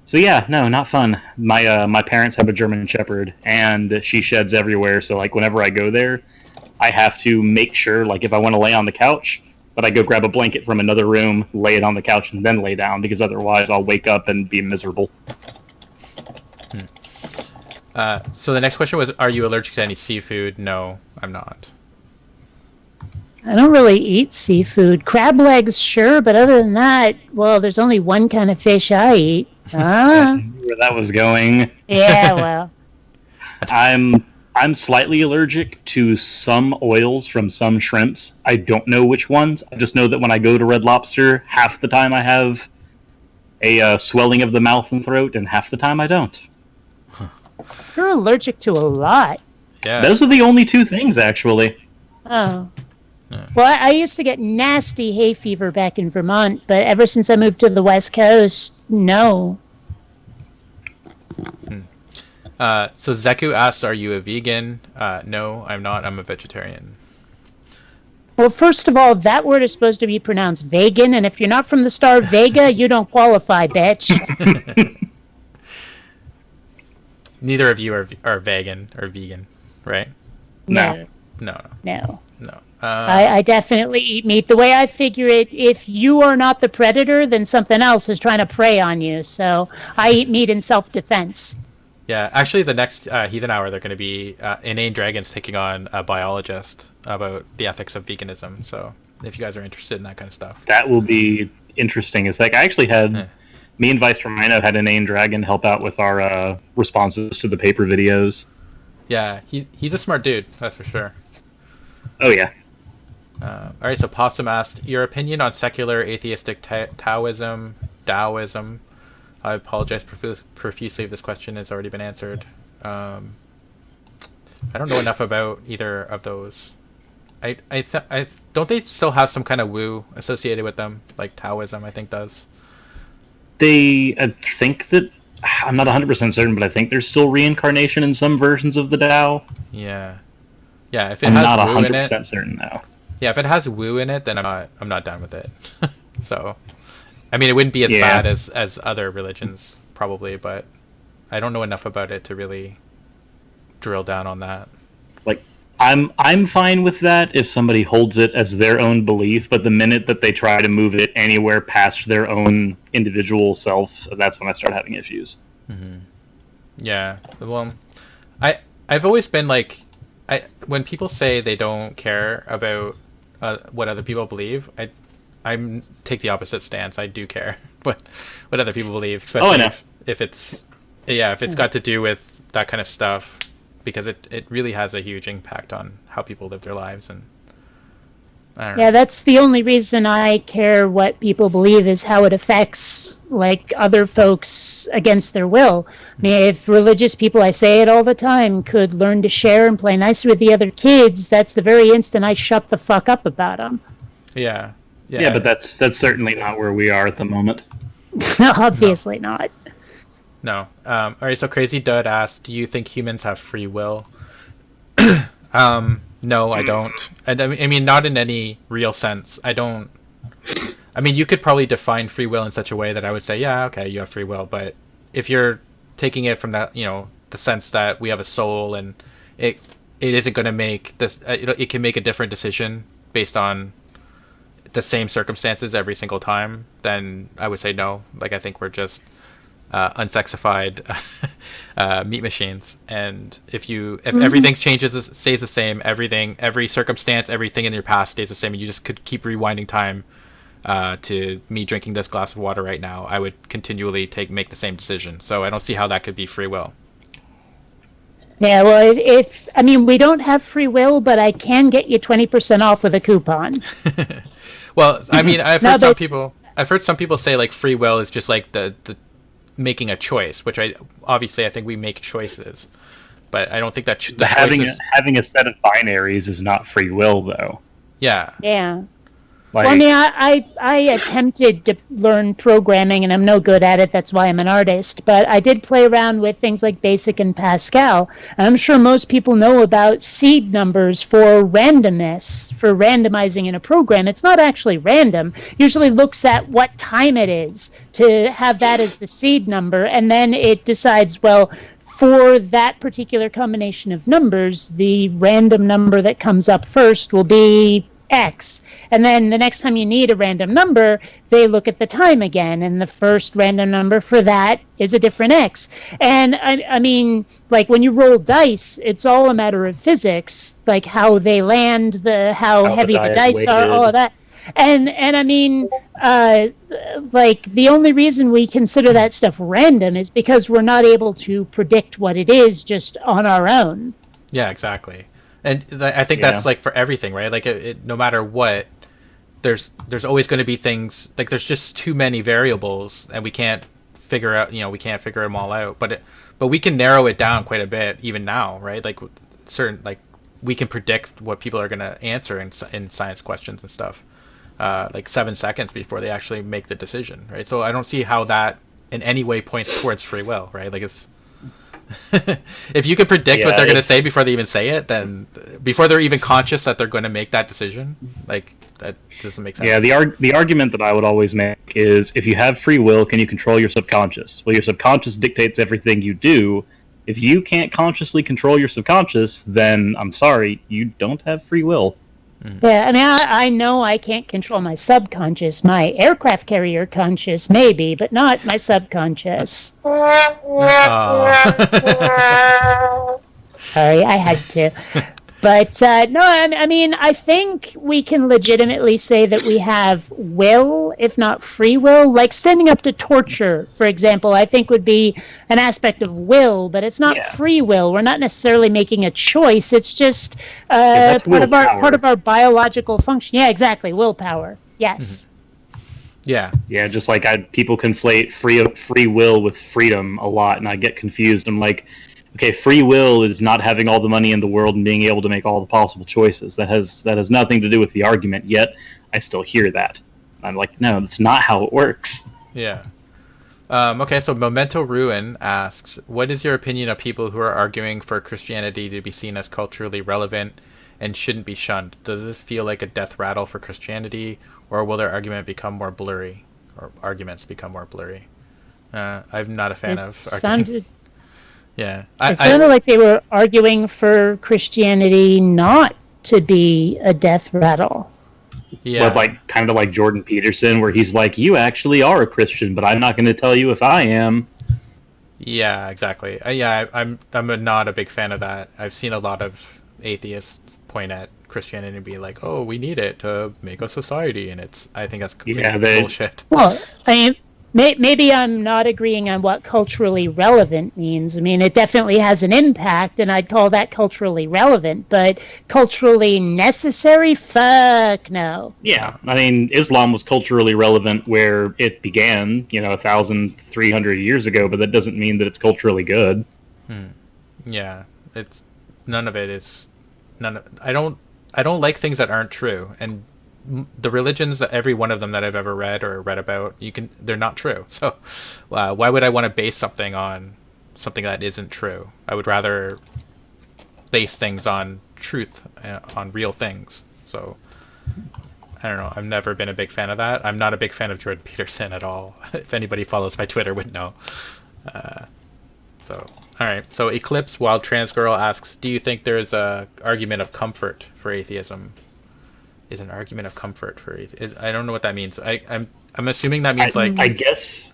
So yeah, no, not fun. My parents have a German Shepherd, and she sheds everywhere. So like whenever I go there, I have to make sure, like if I want to lay on the couch, that I go grab a blanket from another room, lay it on the couch, and then lay down, because otherwise I'll wake up and be miserable. So the next question was, are you allergic to any seafood? No, I'm not. I don't really eat seafood. Crab legs, sure, but other than that, well, there's only one kind of fish I eat. Ah, Where that was going. yeah, well, I'm slightly allergic to some oils from some shrimps. I don't know which ones. I just know that when I go to Red Lobster, half the time I have a swelling of the mouth and throat, and half the time I don't. you're allergic to a lot. Yeah. Those are the only two things, actually. Oh. Yeah. Well, I used to get nasty hay fever back in Vermont, but ever since I moved to the West Coast, no. So Zeku asked, "Are you a vegan?" No, I'm not. I'm a vegetarian. Well, first of all, that word is supposed to be pronounced vegan, and if you're not from the star Vega, you don't qualify, bitch. Neither of you are vegan or vegan, right? No. No, No. no. I definitely eat meat. The way I figure it, if you are not the predator, then something else is trying to prey on you. So I eat meat in self-defense. Yeah, actually, the next Heathen Hour, they're going to be Inane Dragons taking on a biologist about the ethics of veganism. So if you guys are interested in that kind of stuff. That will be interesting. It's like I actually had me and Vice Rhino had an Inane Dragon help out with our responses to the paper videos. Yeah, he's a smart dude, that's for sure. Oh yeah. All right, so Possum asked, your opinion on secular atheistic Taoism, Taoism. I apologize profusely if this question has already been answered. I don't know enough about either of those. I don't they still have some kind of woo associated with them, like Taoism I think does. I think that I'm not 100% certain, but I think there's still reincarnation in some versions of the Tao. Yeah. Yeah, if it I'm has not woo in 100% it, certain though. yeah, if it has woo in it, then I'm not done with it. So, I mean, it wouldn't be as Yeah. bad as other religions probably, but I don't know enough about it to really drill down on that. Like I'm fine with that if somebody holds it as their own belief, but the minute that they try to move it anywhere past their own individual self, that's when I start having issues. Yeah. Well, I've always been like, when people say they don't care about what other people believe, I take the opposite stance. I do care what other people believe, especially I know. if it's got to do with that kind of stuff, because it really has a huge impact on how people live their lives. And I don't know. Yeah, that's the only reason I care what people believe, is how it affects like other folks against their will. I mean, if religious people, I say it all the time, could learn to share and play nice with the other kids, that's the very instant I shut the fuck up about them. Yeah. Yeah, but that's certainly not where we are at the moment. Obviously not. No. All right. So Crazy Dud asked, "Do you think humans have free will?" No, I don't. I mean, not in any real sense. I don't. I mean, you could probably define free will in such a way that I would say, yeah, okay, you have free will. But if you're taking it from that, the sense that we have a soul and it isn't going to make this, it can make a different decision based on the same circumstances every single time, then I would say no. Like, I think we're just unsexified meat machines, and if everything stays the same, every circumstance, everything in your past stays the same, and you just could keep rewinding time to me drinking this glass of water right now, I would continually make the same decision. So I don't see how that could be free will. Yeah, well, I mean, we don't have free will, but I can get you 20% off with a coupon. Well, I mean, I've heard some people say like free will is just like the making a choice, which I think we make choices, but I don't think that having a set of binaries is not free will, though. Yeah. Yeah. Like, Well, I mean, I attempted to learn programming, and I'm no good at it. That's why I'm an artist. But I did play around with things like BASIC and Pascal. And I'm sure most people know about seed numbers for randomness, for randomizing in a program. It's not actually random. Usually looks at what time it is to have that as the seed number, and then it decides, well, for that particular combination of numbers, the random number that comes up first will be X. And then the next time you need a random number, they look at the time again, and the first random number for that is a different X. And I mean, like when you roll dice, it's all a matter of physics, like how they land, how heavy the dice are, all of that. And I mean, like the only reason we consider that stuff random is because we're not able to predict what it is just on our own. Yeah, exactly. And I think that's like for everything, right? Like no matter what, there's always going to be things like there's just too many variables, and we can't figure out, we can't figure them all out. But we can narrow it down quite a bit even now, right? Like certain, like we can predict what people are going to answer in science questions and stuff, like 7 seconds before they actually make the decision, right? So I don't see how that in any way points towards free will, right? Like it's if you can predict what they're going to say before they even say it, then before they're even conscious that they're going to make that decision, like that doesn't make sense. Yeah, the argument that I would always make is if you have free will, can you control your subconscious? Well, your subconscious dictates everything you do. If you can't consciously control your subconscious, then I'm sorry, you don't have free will. Yeah, I mean, I know I can't control my subconscious. My aircraft carrier conscious, maybe, but not my subconscious. Sorry, I had to. But no, I mean, I think we can legitimately say that we have will, if not free will. Like standing up to torture, for example, I think would be an aspect of will, but it's not free will. We're not necessarily making a choice. It's just part of our biological function. Yeah, exactly, willpower. Yes. Yeah. Yeah, just like people conflate free will with freedom a lot, and I get confused. I'm like, okay, free will is not having all the money in the world and being able to make all the possible choices. That has nothing to do with the argument, yet I still hear that. I'm like, no, that's not how it works. Yeah. Okay, so Memento Ruin asks, what is your opinion of people who are arguing for Christianity to be seen as culturally relevant and shouldn't be shunned? Does this feel like a death rattle for Christianity, or will their arguments become more blurry? I'm not a fan of arguing. Yeah, it sounded like they were arguing for Christianity not to be a death rattle. Yeah, but like kind of like Jordan Peterson, where he's like, "You actually are a Christian, but I'm not going to tell you if I am." Yeah, exactly. I'm not a big fan of that. I've seen a lot of atheists point at Christianity and be like, "Oh, we need it to make a society," and I think that's complete bullshit. Well, I mean, maybe I'm not agreeing on what culturally relevant means. I mean, it definitely has an impact, and I'd call that culturally relevant, but culturally necessary? Fuck no. Yeah, I mean, Islam was culturally relevant where it began, 1,300 years ago, but that doesn't mean that it's culturally good. Yeah, I don't like things that aren't true, and the religions, every one of them that I've ever read about, they're not true. So why would I want to base something on something that isn't true? I would rather base things on truth, on real things. So I don't know. I've never been a big fan of that. I'm not a big fan of Jordan Peterson at all. If anybody follows my Twitter would know. All right. So Eclipse Wild Trans Girl asks, do you think there is a argument of comfort for atheism? Is an argument of comfort for I don't know what that means. I'm assuming that means I guess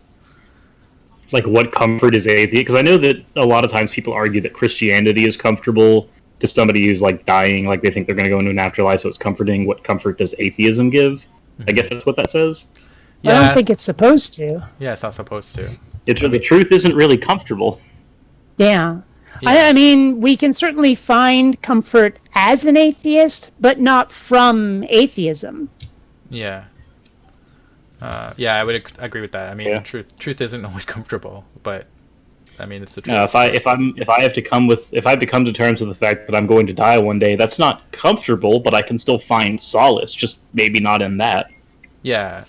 it's like what comfort is atheist, because I know that a lot of times people argue that Christianity is comfortable to somebody who's like dying, like they think they're going to go into an afterlife, so it's comforting. What comfort does atheism give? I guess that's what that says. Yeah. I don't think it's supposed to. Yeah, it's not supposed to. The truth isn't really comfortable. Yeah. I mean, we can certainly find comfort as an atheist, but not from atheism. Yeah. I would agree with that. I mean, truth isn't always comfortable, but I mean, it's the truth. No, if I have to come to terms with the fact that I'm going to die one day, that's not comfortable, but I can still find solace, just maybe not in that. Yeah,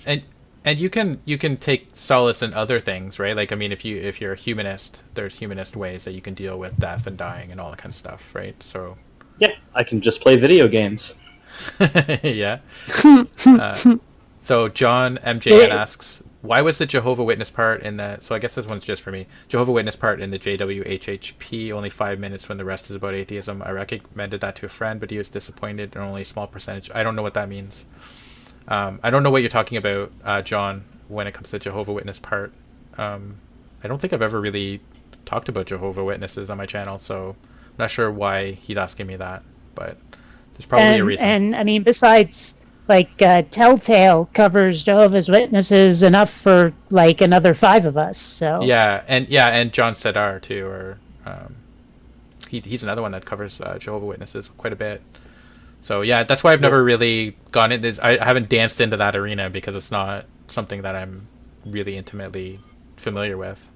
and you can take solace in other things, right? Like, I mean, if you're a humanist, there's humanist ways that you can deal with death and dying and all that kind of stuff, right? So yeah, I can just play video games. Yeah. So John MJN asks, why was the Jehovah Witness part in the? So I guess this one's just for me. Jehovah Witness part in the JWHHP only 5 minutes when the rest is about atheism. I recommended that to a friend, but he was disappointed and only a small percentage. I don't know what that means. I don't know what you're talking about, John, when it comes to Jehovah Witness part. I don't think I've ever really talked about Jehovah Witnesses on my channel, so I'm not sure why he's asking me that, but there's probably a reason. And I mean, besides, like, Telltale covers Jehovah's Witnesses enough for like another 5 of us. So and John Sedar too, or he's another one that covers Jehovah Witnesses quite a bit. So yeah, that's why I've never really gone in this. I haven't danced into that arena because it's not something that I'm really intimately familiar with.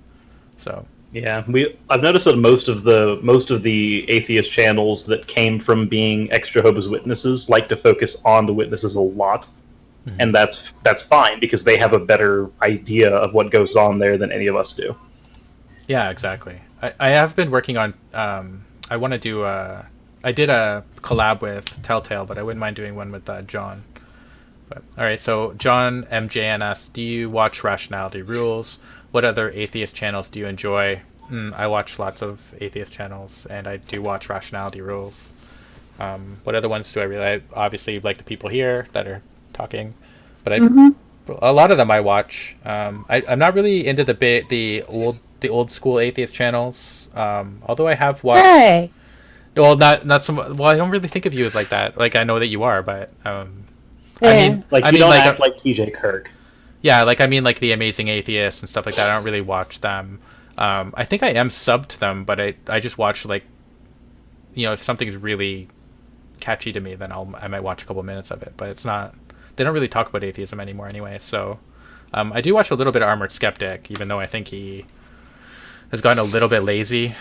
So Yeah, I've noticed that most of the atheist channels that came from being ex-Jehovah's Witnesses like to focus on the witnesses a lot, and that's fine because they have a better idea of what goes on there than any of us do. Yeah, exactly. I have been working on. I want to do. I did a collab with Telltale, but I wouldn't mind doing one with John. But all right, so John MJN asks, "Do you watch Rationality Rules? What other atheist channels do you enjoy?" I watch lots of atheist channels, and I do watch Rationality Rules. What other ones do I really? I obviously like the people here that are talking, but a lot of them I watch. I'm not really into the old school atheist channels. Although I have watched. Hey. Well, not some. Well, I don't really think of you as like that. Like I know that you are, but I Yeah. mean, Like you don't act like TJ Kirk. yeah, like I mean, like the Amazing Atheists and stuff like that. I don't really watch them. I think I am subbed to them, but I just watch, like, if something's really catchy to me, then I might watch a couple minutes of it. But it's not. They don't really talk about atheism anymore anyway. So I do watch a little bit of Armored Skeptic, even though I think he has gotten a little bit lazy.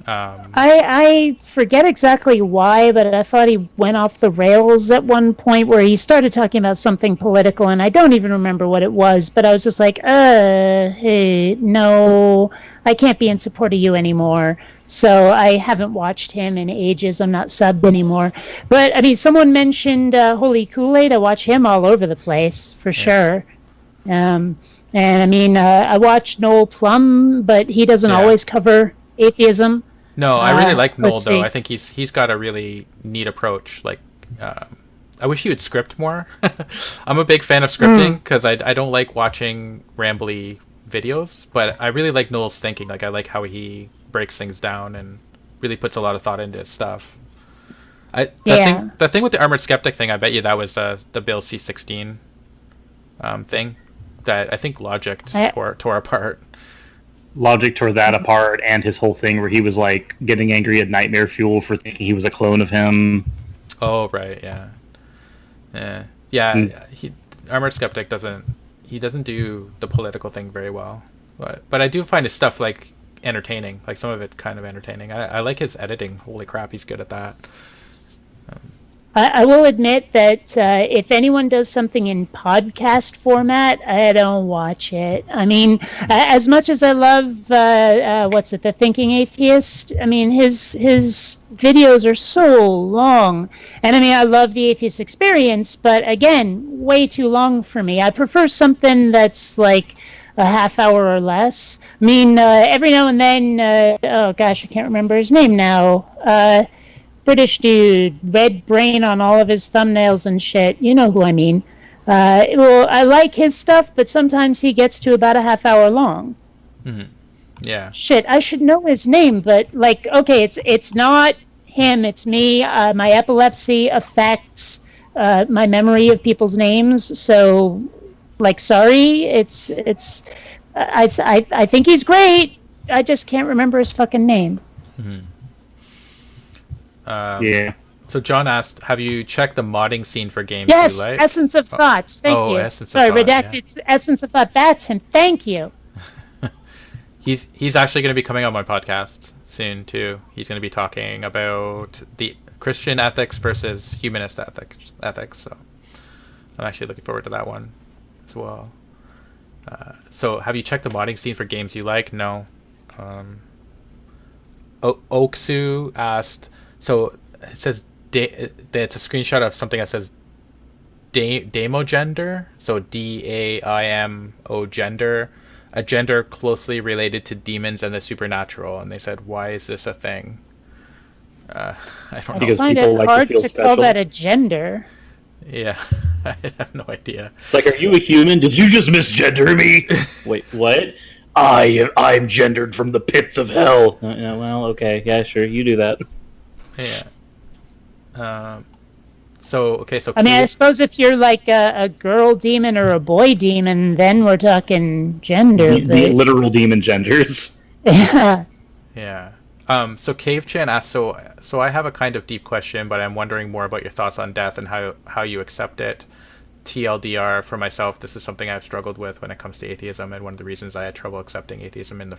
I forget exactly why, but I thought he went off the rails at one point where he started talking about something political, and I don't even remember what it was, but I was just like, hey, no, I can't be in support of you anymore. So I haven't watched him in ages. I'm not subbed anymore. But, I mean, someone mentioned Holy Kool-Aid. I watch him all over the place, for sure. And, I mean, I watch Noel Plum, but he doesn't always cover atheism. No, I really like Noel, let's though. see. I think he's got a really neat approach. Like, I wish he would script more. I'm a big fan of scripting because I don't like watching rambly videos, but I really like Noel's thinking. Like, I like how he breaks things down and really puts a lot of thought into his stuff. The thing with the Armored Skeptic thing, I bet you that was the Bill C-16 thing that I think Logic tore apart. Logic tore that apart, and his whole thing where he was like getting angry at Nightmare Fuel for thinking he was a clone of him. Oh right, yeah. Armored Skeptic doesn't do the political thing very well, but I do find his stuff like entertaining. Like some of it kind of entertaining. I like his editing. Holy crap, he's good at that. I will admit that if anyone does something in podcast format, I don't watch it. I mean, as much as I love, The Thinking Atheist, I mean, his videos are so long. And I mean, I love the Atheist Experience, but again, way too long for me. I prefer something that's like a half hour or less. I mean, every now and then, oh gosh, I can't remember his name now. British dude, red brain on all of his thumbnails and shit. You know who I mean. Well, I like his stuff, but sometimes he gets to about a half hour long. Mm-hmm. Yeah. Shit, I should know his name, but like, okay, it's not him, it's me. My epilepsy affects my memory of people's names, so like, sorry. I think he's great. I just can't remember his fucking name. Mm-hmm. Yeah. So John asked, have you checked the modding scene for games Yes, you like? Essence of Thoughts. Thank you. Essence of Sorry, Thought, redacted Essence of Thought. That's him. Thank you. He's actually going to be coming on my podcast soon too. He's going to be talking about the Christian ethics versus humanist ethics. So I'm actually looking forward to that one as well. So have you checked the modding scene for games you like? No. Oksu asked. So it says it's a screenshot of something that says Daimogender, so Daimo gender, a gender closely related to demons and the supernatural. And they said, why is this a thing? I don't know. I Because find people it like to hard feel to call special. that a gender. Yeah, I have no idea. It's like, are you a human? Did you just misgender me? Wait, what? I'm gendered from the pits of hell. Yeah, well, okay, yeah, sure, you do that. Yeah. So I mean, I suppose if you're like a girl demon or a boy demon, then we're talking gender. The But literal demon genders. yeah, Yeah. So Cave Chan asked, so I have a kind of deep question, but I'm wondering more about your thoughts on death and how you accept it. TLDR, for myself, this is something I've struggled with when it comes to atheism, and one of the reasons I had trouble accepting atheism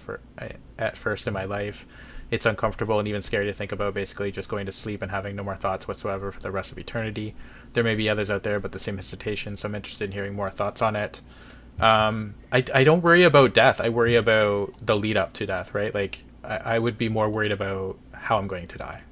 at first in my life. It's uncomfortable and even scary to think about basically just going to sleep and having no more thoughts whatsoever for the rest of eternity. There may be others out there, but the same hesitation, so I'm interested in hearing more thoughts on it. I don't worry about death. I worry about the lead up to death, right? Like, I would be more worried about how I'm going to die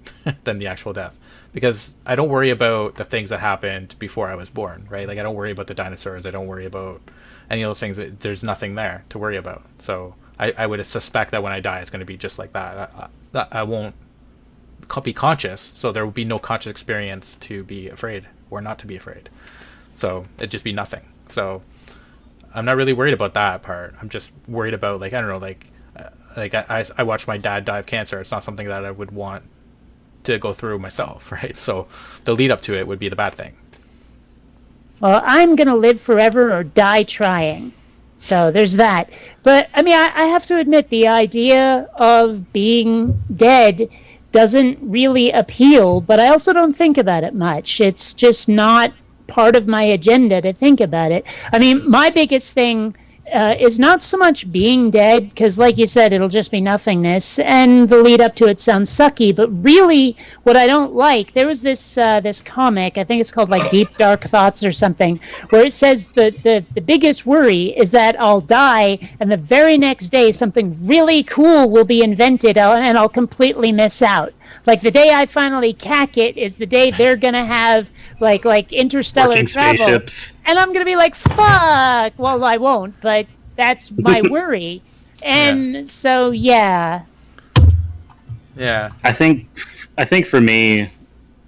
than the actual death, because I don't worry about the things that happened before I was born, right? Like, I don't worry about the dinosaurs. I don't worry about any of those things. There's nothing there to worry about. So I would suspect that when I die, it's going to be just like that. I won't be conscious, so there will be no conscious experience to be afraid or not to be afraid. So it'd just be nothing. So I'm not really worried about that part. I'm just worried about, like, I don't know, like I watched my dad die of cancer. It's not something that I would want to go through myself, right? So the lead up to it would be the bad thing. well, I'm gonna live forever or die trying. So there's that. But I mean, I have to admit, the idea of being dead doesn't really appeal. But I also don't think about it much. It's just not part of my agenda to think about it. I mean, my biggest thing is not so much being dead, because like you said, it'll just be nothingness, and the lead up to it sounds sucky. But really, what I don't like, there was this comic, I think it's called like Deep Dark Thoughts or something, where it says the biggest worry is that I'll die, and the very next day something really cool will be invented, and I'll completely miss out. Like, the day I finally cack it is the day they're gonna have like interstellar Working travel, spaceships. and I'm gonna be like, fuck. Well, I won't, but that's my worry. And so, yeah. Yeah. I think for me,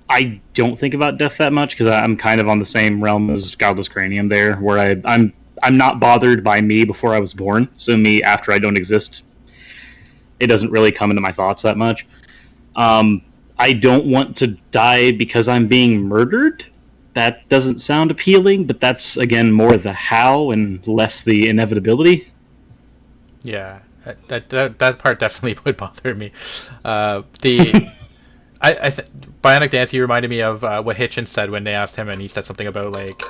I don't think about death that much because I'm kind of on the same realm as Godless Cranium there, where I'm not bothered by me before I was born. So me after I don't exist, it doesn't really come into my thoughts that much. I don't want to die because I'm being murdered. That doesn't sound appealing, but that's, again, more the how and less the inevitability. Yeah, that part definitely would bother me. Bionic Dancy reminded me of what Hitchens said when they asked him, and he said something about, like,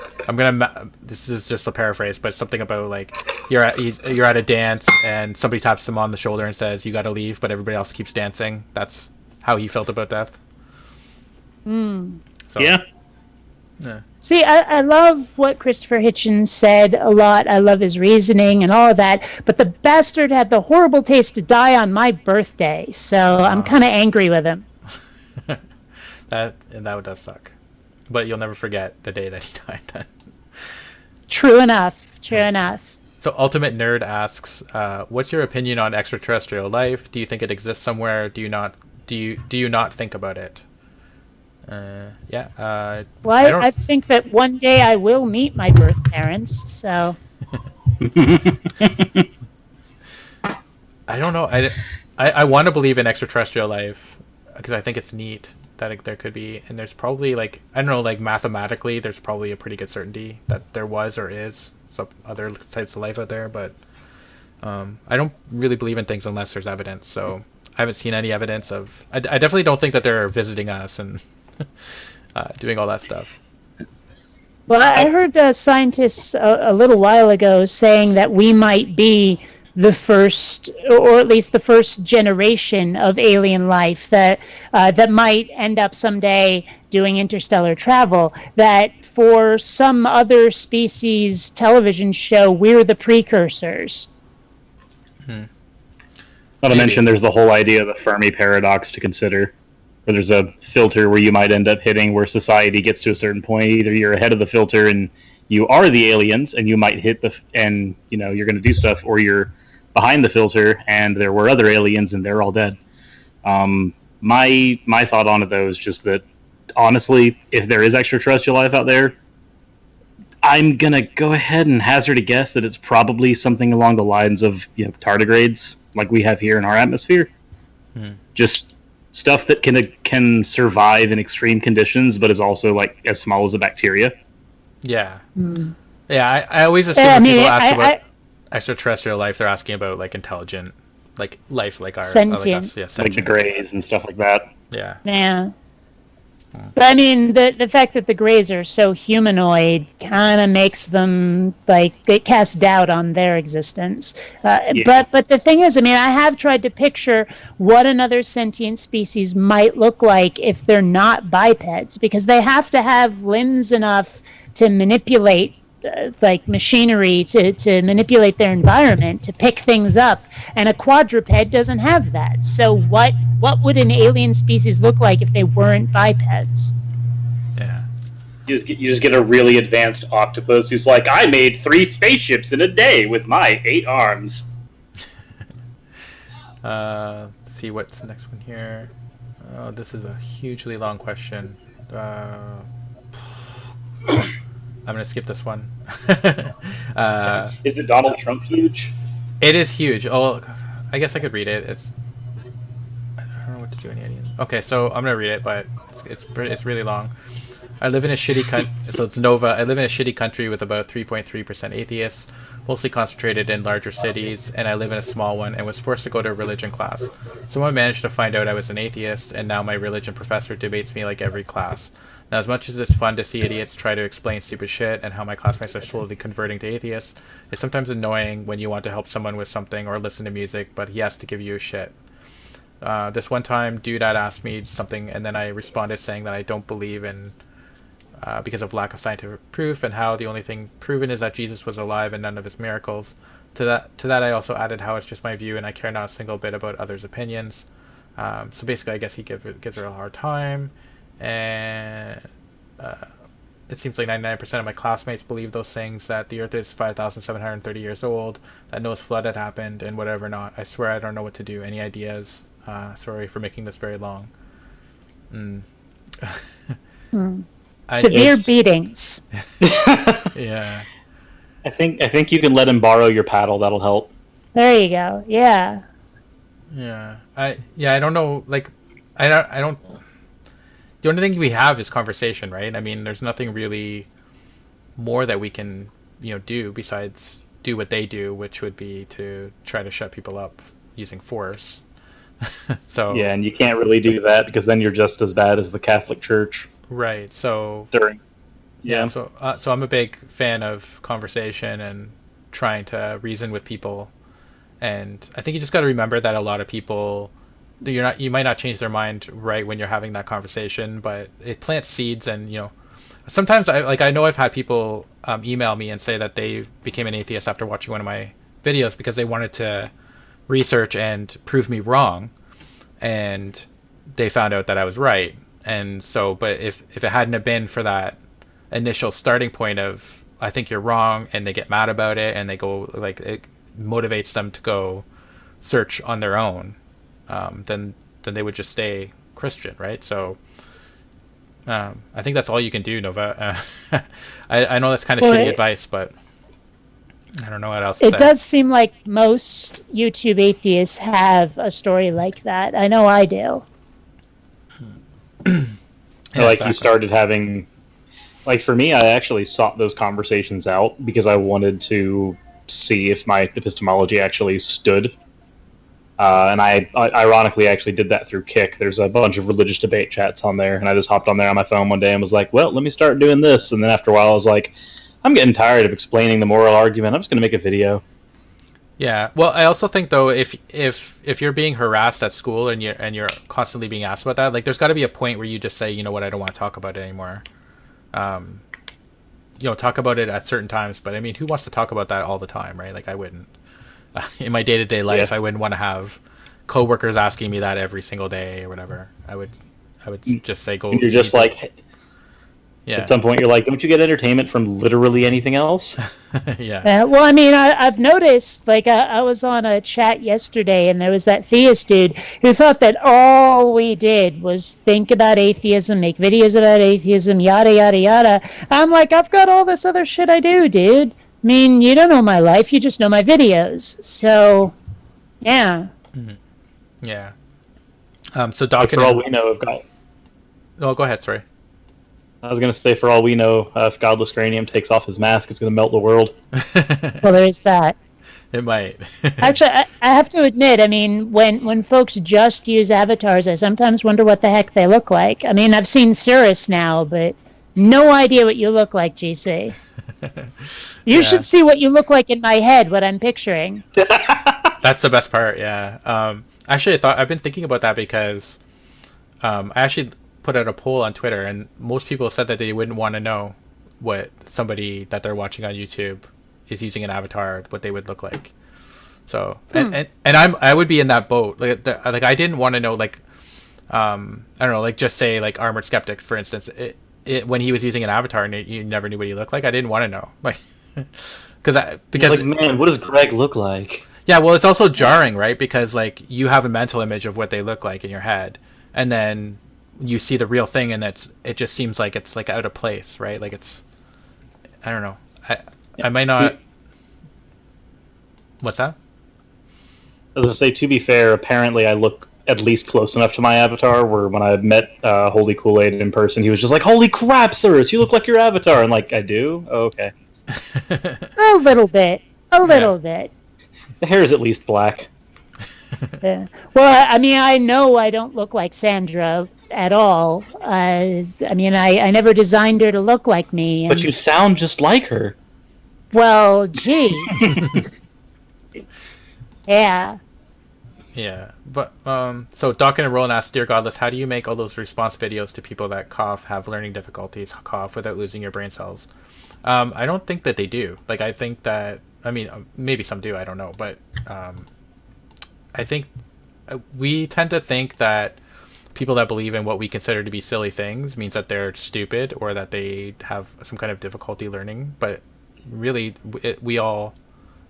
this is just a paraphrase, but something about, like, you're at a dance and somebody taps him on the shoulder and says you got to leave, but everybody else keeps dancing. That's how he felt about death. So, Yeah. See, I love what Christopher Hitchens said a lot. I love his reasoning and all of that. But the bastard had the horrible taste to die on my birthday, so I'm kind of angry with him. that does suck. But you'll never forget the day that he died then. True enough. True enough. So Ultimate Nerd asks, what's your opinion on extraterrestrial life? Do you think it exists somewhere? Do you not think about it? Well, I think that one day I will meet my birth parents, so... I don't know. I want to believe in extraterrestrial life because I think it's neat that there could be, and there's probably, like, I don't know, like, mathematically there's probably a pretty good certainty that there was or is some other types of life out there, but I don't really believe in things unless there's evidence. So I haven't seen any evidence of... I definitely don't think that they're visiting us and doing all that stuff. Well, I heard scientists a little while ago saying that we might be the first, or at least the first generation of alien life that might end up someday doing interstellar travel. That for some other species television show, we're the precursors. Not to mention, there's the whole idea of the Fermi paradox to consider. where there's a filter where you might end up hitting where society gets to a certain point. Either you're ahead of the filter and you are the aliens and you might hit and you're going to do stuff, or you're behind the filter and there were other aliens and they're all dead. My thought on it though is just that honestly, if there is extraterrestrial life out there, I'm gonna go ahead and hazard a guess that it's probably something along the lines of tardigrades, like we have here in our atmosphere. Just stuff that can survive in extreme conditions, but is also like as small as a bacteria. Yeah, yeah. I always assume when people ask about extraterrestrial life, they're asking about like intelligent, like life, like our sentient, like us. Yeah, sentient. Like the Greys and stuff like that. Yeah. Yeah. But I mean, the fact that the Greys are so humanoid kind of makes them like it casts doubt on their existence. But the thing is, I mean, I have tried to picture what another sentient species might look like if they're not bipeds, because they have to have limbs enough to manipulate like machinery to manipulate their environment, to pick things up, and a quadruped doesn't have that. So what would an alien species look like if they weren't bipeds? Yeah. You just get a really advanced octopus who's like, I made 3 spaceships in a day with my 8 arms. Let's see what's the next one here. Oh, this is a hugely long question. I'm gonna skip this one. Is it Donald Trump huge? It is huge. Oh, I guess I could read it. I don't know what to do in any. Okay, so I'm gonna read it, but it's really long. I live in a shitty country. So it's Nova. I live in a shitty country with about 3.3% atheists, mostly concentrated in larger cities, and I live in a small one and was forced to go to a religion class. Someone managed to find out I was an atheist, and now my religion professor debates me like every class. Now, as much as it's fun to see idiots try to explain stupid shit and how my classmates are slowly converting to atheists, it's sometimes annoying when you want to help someone with something or listen to music, but he has to give you a shit. This one time, dude had asked me something, and then I responded saying that I don't believe in because of lack of scientific proof, and how the only thing proven is that Jesus was alive and none of his miracles. To that, I also added how it's just my view, and I care not a single bit about others' opinions. So basically, I guess he gives her a hard time. And it seems like 99% of my classmates believe those things, that the Earth is 5,730 years old, that Noah's flood had happened, and whatever not. I swear I don't know what to do. Any ideas? Sorry for making this very long. Severe beatings. Yeah. I think you can let him borrow your paddle. That'll help. There you go. Yeah. Yeah. I don't know. Like, I don't. The only thing we have is conversation, right? I mean, there's nothing really more that we can, do besides do what they do, which would be to try to shut people up using force. So yeah, and you can't really do that because then you're just as bad as the Catholic Church. Right. So yeah. So I'm a big fan of conversation and trying to reason with people, and I think you just got to remember that a lot of people. You might not change their mind right when you're having that conversation, but it plants seeds. And sometimes I know I've had people email me and say that they became an atheist after watching one of my videos because they wanted to research and prove me wrong, and they found out that I was right. And so, but if it hadn't have been for that initial starting point of I think you're wrong, and they get mad about it, and they go like it motivates them to go search on their own. Then they would just stay Christian, right? So I think that's all you can do, Nova. I know that's kind of shitty advice, but I don't know what else to say. It does seem like most YouTube atheists have a story like that. I know I do. Yeah, like exactly. You started having, like for me, I actually sought those conversations out because I wanted to see if my epistemology actually stood. And I ironically actually did that through Kick. There's a bunch of religious debate chats on there, and I just hopped on there on my phone one day and was like, well, let me start doing this. And then after a while, I was like, I'm getting tired of explaining the moral argument. I'm just going to make a video. Yeah. Well, I also think though, if you're being harassed at school and you're constantly being asked about that, like there's got to be a point where you just say, you know what, I don't want to talk about it anymore. Talk about it at certain times, but I mean, who wants to talk about that all the time, right? Like I wouldn't. In my day-to-day life, I wouldn't want to have coworkers asking me that every single day or whatever. I I would just say go. And you're just like, yeah, at some point, you're like, don't you get entertainment from literally anything else? yeah, Well, I mean, I've noticed, like, I was on a chat yesterday, and there was that theist dude who thought that all we did was think about atheism, make videos about atheism, yada, yada, yada. I'm like, I've got all this other shit I do, dude. I mean, you don't know my life, you just know my videos. So, yeah. yeah. So Doc, For all we know, oh, go ahead. Sorry. I was going to say, for all we know, if Godless Cranium takes off his mask, it's going to melt the world. Well, there's that. It might. Actually, I have to admit, I mean, when folks just use avatars, I sometimes wonder what the heck they look like. I mean, I've seen Cirrus now, but no idea what you look like, GC. You should see what you look like in my head, what I'm picturing. That's the best part. Yeah. Actually, I've been thinking about that because I actually put out a poll on Twitter, and most people said that they wouldn't want to know what somebody that they're watching on YouTube is using an avatar, what they would look like. So, and I would be in that boat. Like I didn't want to know, like, I don't know, like, just say like Armored Skeptic, for instance. When he was using an avatar and you never knew what he looked like, I didn't want to know, like, because like, man, what does Greg look like? Yeah, well, it's also jarring, right? Because like you have a mental image of what they look like in your head, and then you see the real thing, and it just seems like it's like out of place, right? Like I don't know. I might not. What's that? As I say, to be fair, apparently I look at least close enough to my avatar where when I met Holy Kool-Aid in person, he was just like, "Holy crap, Cirrus, you look like your avatar." And like, I do? Oh, okay. A little bit. A little bit. The hair is at least black. Yeah. Well, I mean, I know I don't look like Sandra at all. I mean, I never designed her to look like me. But you sound just like her. Well, gee. Yeah. Yeah, but so Dawkin and Roland asked, "Dear Godless, how do you make all those response videos to people that cough, have learning difficulties, cough without losing your brain cells?" I don't think that they do. Like, I think that, I mean, maybe some do, I don't know, but I think we tend to think that people that believe in what we consider to be silly things means that they're stupid or that they have some kind of difficulty learning, but really we all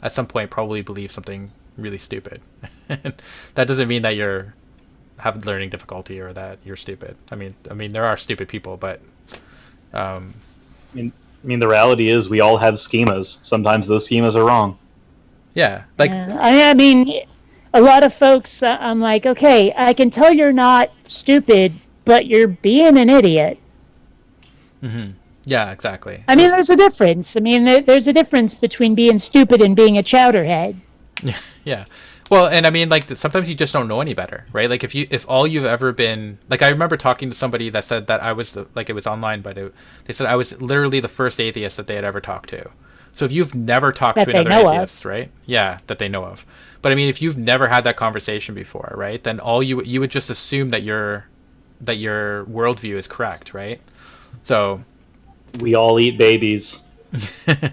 at some point probably believe something really stupid. That doesn't mean that you're have learning difficulty or that you're stupid. I mean there are stupid people, but I mean the reality is we all have schemas. Sometimes those schemas are wrong. Yeah, like I mean, a lot of folks, I'm like, okay, I can tell you're not stupid, but you're being an idiot. Mm-hmm. Yeah, exactly. I mean, there's a difference. I mean, there's a difference between being stupid and being a chowderhead. Yeah. Well, and I mean, like, sometimes you just don't know any better, right? Like, if all you've ever been, like, I remember talking to somebody that said that I was, like, it was online, but they said I was literally the first atheist that they had ever talked to. So if you've never talked to another atheist, right? Yeah, that they know of. But I mean, if you've never had that conversation before, right? Then all you would just assume that your worldview is correct, right? So we all eat babies.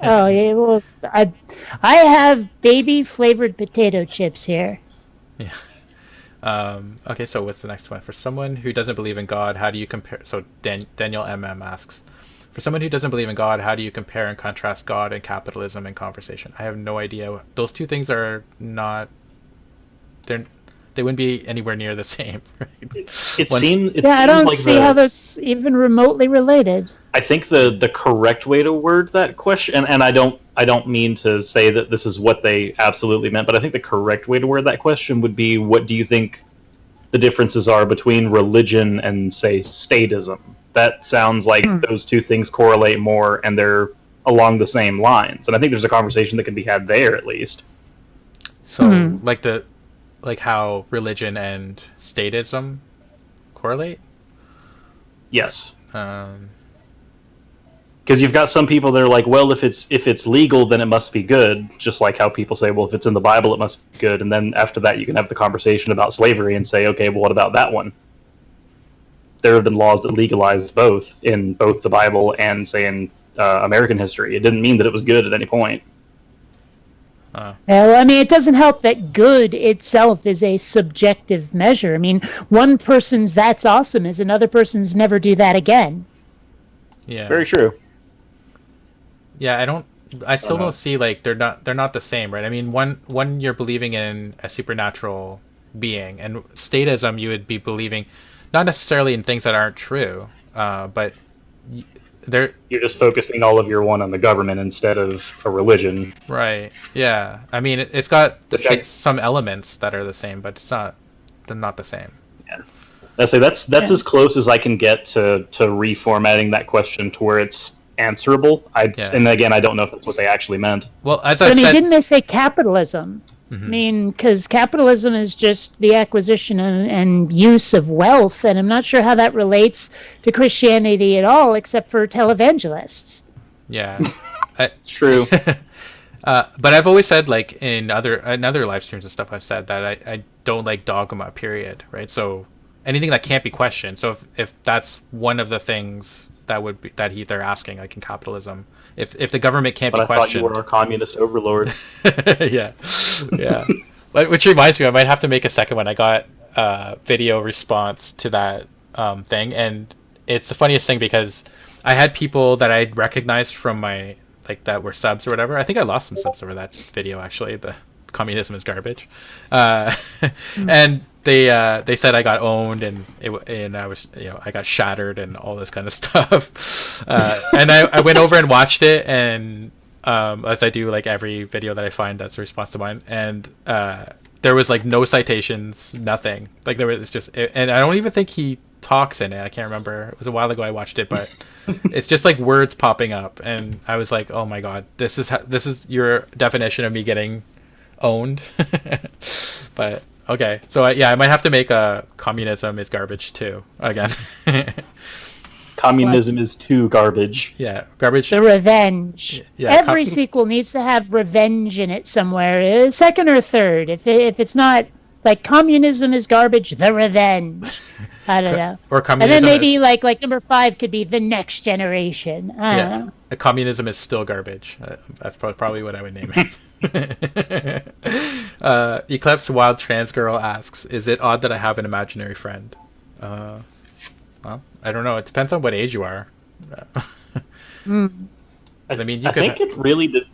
Oh yeah, well, I have baby flavored potato chips here. Yeah. Okay, so what's the next one? For someone who doesn't believe in God, how do you compare? So Daniel MM asks, for someone who doesn't believe in God, how do you compare and contrast God and capitalism in conversation? I have no idea. Those two things are not. They wouldn't be anywhere near the same. Right? It seems I don't see how those even remotely related. I think the correct way to word that question, and I don't mean to say that this is what they absolutely meant, but I think the correct way to word that question would be, what do you think the differences are between religion and, say, statism? That sounds like those two things correlate more, and they're along the same lines. And I think there's a conversation that can be had there, at least. So, like how religion and statism correlate? Yes. Because you've got some people that are like, well, if it's legal, then it must be good. Just like how people say, well, if it's in the Bible, it must be good. And then after that, you can have the conversation about slavery and say, okay, well, what about that one? There have been laws that legalized both in both the Bible and, say, in American history. It didn't mean that it was good at any point. Yeah, well, I mean, it doesn't help that good itself is a subjective measure. I mean, one person's "that's awesome" is another person's "never do that again." Yeah. Very true. Yeah, I still know. don't see like they're not the same, right? I mean, one you're believing in a supernatural being, and statism you would be believing not necessarily in things that aren't true, but they're You're just focusing all of your one on the government instead of a religion. right. Yeah, I mean it's got Which I- some elements that are the same, but they're not the same. I say that's Yeah. as close as I can get to reformatting that question to where it's answerable. Yeah. And again, I don't know if that's what they actually meant. Well, as But I I've mean, said, didn't they say capitalism? I mean, because capitalism is just the acquisition and use of wealth, and I'm not sure how that relates to Christianity at all, except for televangelists. yeah. True. But I've always said, like in other live streams and stuff, I've said that I don't like dogma, period, right? So anything that can't be questioned. So if that's one of the things that would be they're asking, like in capitalism, if the government can't But be I thought questioned, you were a communist overlord. yeah, yeah. Which reminds me, I might have to make a second one. I got a video response to that thing, and it's the funniest thing because I had people that I'd recognized from my that were subs or whatever. I think I lost some subs over that video actually. The communism is garbage, and they said I got owned and I was I got shattered and all this kind of stuff. And I went over and watched it, and as I do like every video that I find that's a response to mine, and there was like no citations, nothing. Like there was just, and I don't even think he talks in it. I can't remember. It was a while ago I watched it, but it's just like words popping up, and I was like, oh my god, this is your definition of me getting owned. But okay, so I might have to make a communism is garbage too again. Communism is too garbage. Yeah, garbage. The revenge. Yeah, Every sequel needs to have revenge in it somewhere, second or third. If it's not like communism is garbage, the revenge. I don't know. Or And communism. then maybe like number 5 could be the next generation. I don't know. Communism is still garbage. That's probably what I would name it. Eclipse Wild Trans Girl asks, "Is it odd that I have an imaginary friend?" Well, I don't know. It depends on what age you are. I mean, you I could. think it really.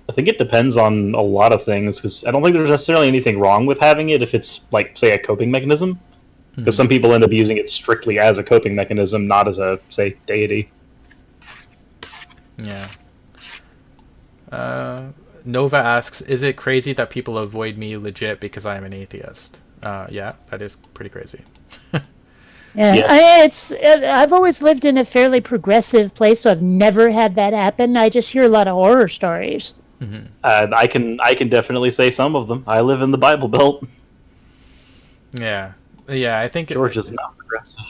I think it depends on a lot of things because I don't think there's necessarily anything wrong with having it if it's like, say, a coping mechanism. Because some people end up using it strictly as a coping mechanism, not as a, say, deity. Yeah. Nova asks, "Is it crazy that people avoid me legit because I am an atheist?" Yeah, that is pretty crazy. Yeah, Yeah. I've always lived in a fairly progressive place, so I've never had that happen. I just hear a lot of horror stories. I can definitely say some of them. I live in the Bible Belt. Yeah. Yeah, I think George is not progressive.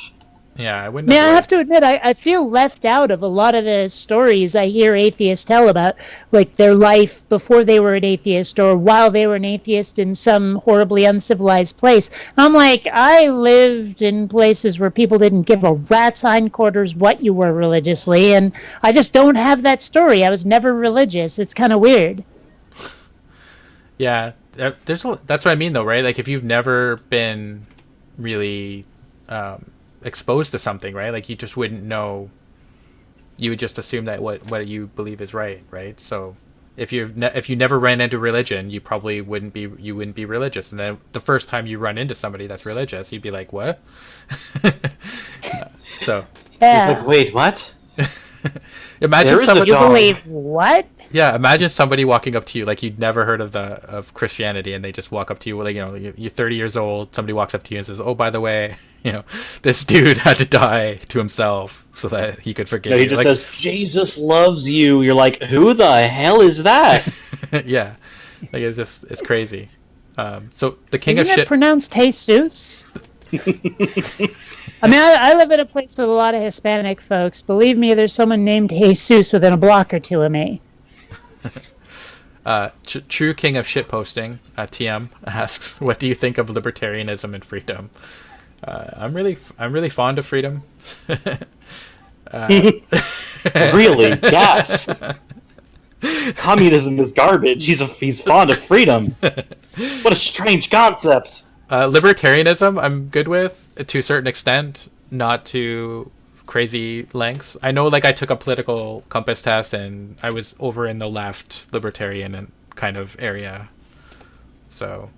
Yeah, I wouldn't. I mean, I have to admit, I feel left out of a lot of the stories I hear atheists tell about, like their life before they were an atheist or while they were an atheist in some horribly uncivilized place. I'm like, I lived in places where people didn't give a rat's hindquarters what you were religiously, and I just don't have that story. I was never religious. It's kind of weird. Yeah, that's what I mean though, right? Like if you've never been really exposed to something, right? Like you just wouldn't know. You would just assume that what you believe is right? So if you never ran into religion, you probably wouldn't be religious. And then the first time you run into somebody that's religious, you'd be like, what? So Yeah. It's like, wait, what? imagine There is a somebody. You dog. believe what? Yeah, imagine somebody walking up to you like you'd never heard of Christianity, and they just walk up to you, like you're 30 years old. Somebody walks up to you and says, "Oh, by the way, this dude had to die to himself so that he could forgive No, you." he just Like, says, Jesus loves you. You're like, who the hell is that? yeah, like it's crazy. So the king Isn't of it shit. pronounced Jesus? I mean, I live in a place with a lot of Hispanic folks. Believe me, there's someone named Jesus within a block or two of me. True king of shit posting. TM asks, "What do you think of libertarianism and freedom?" I'm really fond of freedom. Really? Gasp. Communism is garbage. He's fond of freedom. What a strange concept. Libertarianism, I'm good with to a certain extent, not to crazy lengths. I know, like, I took a political compass test and I was over in the left libertarian and kind of area. So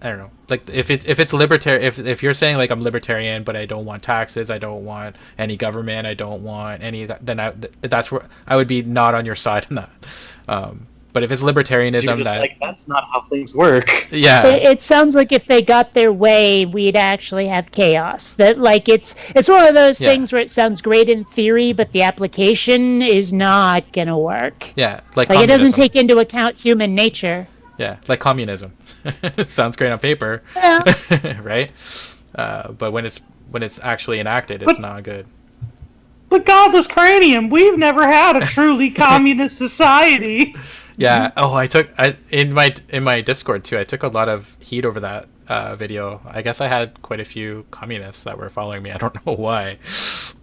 I don't know. Like, if it's libertarian, if you're saying like I'm libertarian, but I don't want taxes, I don't want any government, I don't want any, then that's where I would be not on your side on that. But if it's libertarianism, So you're just like, that's not how things work. yeah, It sounds like if they got their way, we'd actually have chaos. That, like, it's one of those things where it sounds great in theory, but the application is not gonna work. yeah, like Like, it doesn't communism. take into account human nature. Yeah, like communism. Sounds great on paper, Yeah. right? But when it's actually enacted, it's not good. But Godless Cranium, we've never had a truly communist society. Yeah. Oh, in my Discord too. I took a lot of heat over that video. I guess I had quite a few communists that were following me. I don't know why,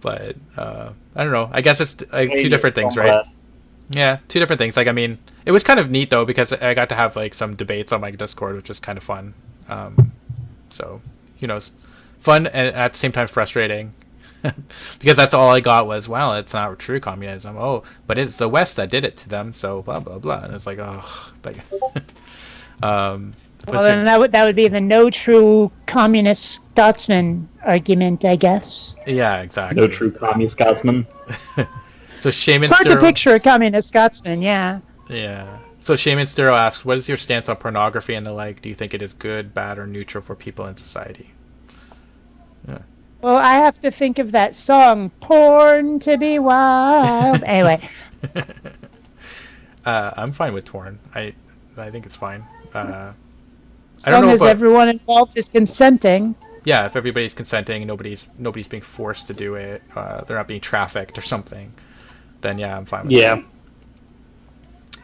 but I don't know. I guess it's like two different things, right? Yeah, two different things. Like, I mean, it was kind of neat though because I got to have like some debates on my Discord, which is kind of fun. So who knows, fun and at the same time frustrating. Because that's all I got was, well, it's not true communism. Oh, but it's the West that did it to them, so blah blah blah. And it's like, oh, like, Well, then that would be the no true communist Scotsman argument, I guess. yeah, exactly. No true communist Scotsman. So Shaman It's hard to Stero, picture a communist Scotsman, yeah. yeah. So Shaman Stero asks, what is your stance on pornography and the like? Do you think it is good, bad, or neutral for people in society? Yeah. Well, I have to think of that song, Porn to be Wild. Anyway, I'm fine with porn. I think it's fine. as I don't long know as about, everyone involved is consenting. yeah, if everybody's consenting, nobody's being forced to do it, they're not being trafficked or something, then yeah, I'm fine with Yeah.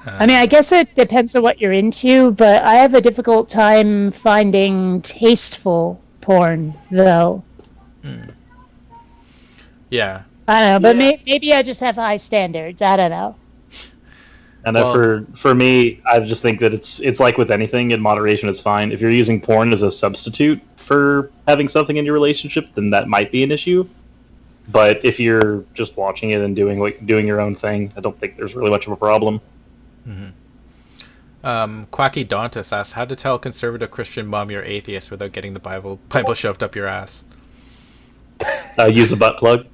that. I mean, I guess it depends on what you're into, but I have a difficult time finding tasteful porn, though. Yeah. I don't know, but maybe I just have high standards. I don't know. And Well- for me, I just think that it's like with anything, in moderation is fine. If you're using porn as a substitute for having something in your relationship, then that might be an issue. But if you're just watching it and doing your own thing, I don't think there's really much of a problem. Quacky Dantus asks, how to tell a conservative Christian mom you're atheist without getting the Bible shoved up your ass? Use a butt plug.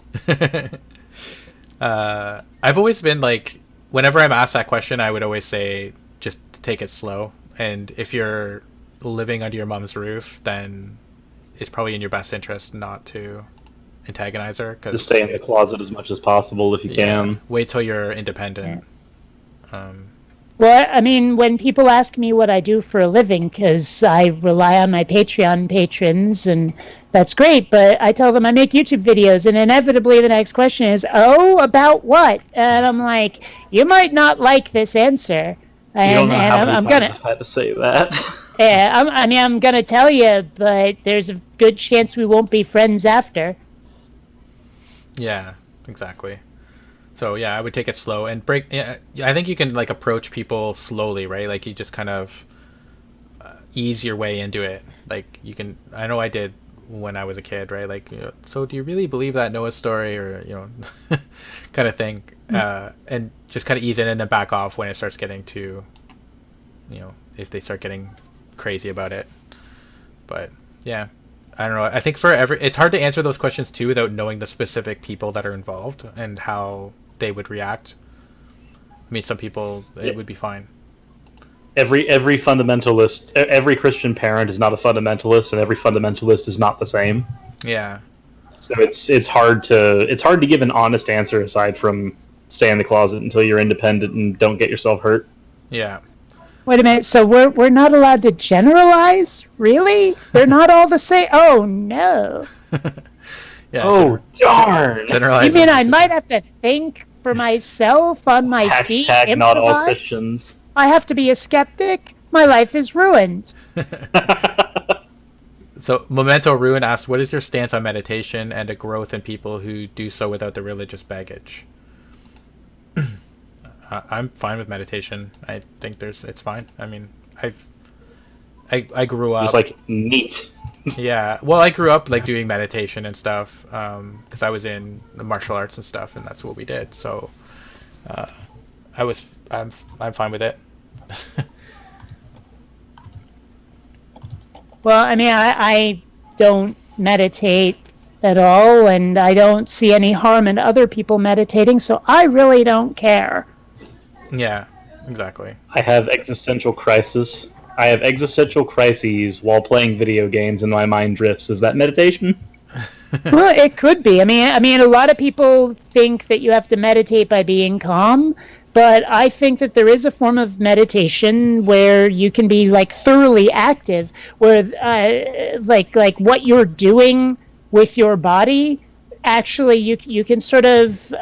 I've always been like, whenever I'm asked that question, I would always say, just take it slow. And if you're living under your mom's roof, then it's probably in your best interest not to antagonize her. Cause, Just stay in the closet as much as possible if you can. wait till you're independent. Well, I mean, when people ask me what I do for a living, because I rely on my Patreon patrons, and that's great, but I tell them I make YouTube videos, and inevitably the next question is, oh, about what? And I'm like, you might not like this answer. You And, don't know how and many I'm times gonna, I've had to say that. yeah, I'm gonna tell you, but there's a good chance we won't be friends after. Yeah, exactly. So yeah, I would take it slow and break. Yeah, I think you can like approach people slowly, right? Like you just kind of ease your way into it. Like you can. I know I did when I was a kid, right? Like, so do you really believe that Noah story, or kind of thing, and just kind of ease in and then back off when it starts getting too, if they start getting crazy about it. But yeah. I don't know. I think it's hard to answer those questions too without knowing the specific people that are involved and how they would react. I mean, some people it would be fine. Every fundamentalist, every Christian parent is not a fundamentalist, and every fundamentalist is not the same. Yeah. So it's hard to give an honest answer aside from stay in the closet until you're independent and don't get yourself hurt. Yeah. Wait a minute, so we're not allowed to generalize? Really? They're not all the same? Oh, no. Yeah. Oh darn! Generalizing. You mean I might have to think for myself on my feet? Hashtag not all improvise? Christians. I have to be a skeptic? My life is ruined. So Memento Ruin asks, what is your stance on meditation and a growth in people who do so without the religious baggage? I'm fine with meditation. I think it's fine. I mean, I grew up Just like neat. yeah. Well, I grew up like doing meditation and stuff because I was in the martial arts and stuff, and that's what we did. So I'm fine with it. Well, I mean, I don't meditate at all, and I don't see any harm in other people meditating, so I really don't care. Yeah, exactly. I have existential crisis. I have existential crises while playing video games, and my mind drifts. Is that meditation? Well, it could be. I mean, a lot of people think that you have to meditate by being calm, but I think that there is a form of meditation where you can be like thoroughly active, where like what you're doing with your body, actually you can sort of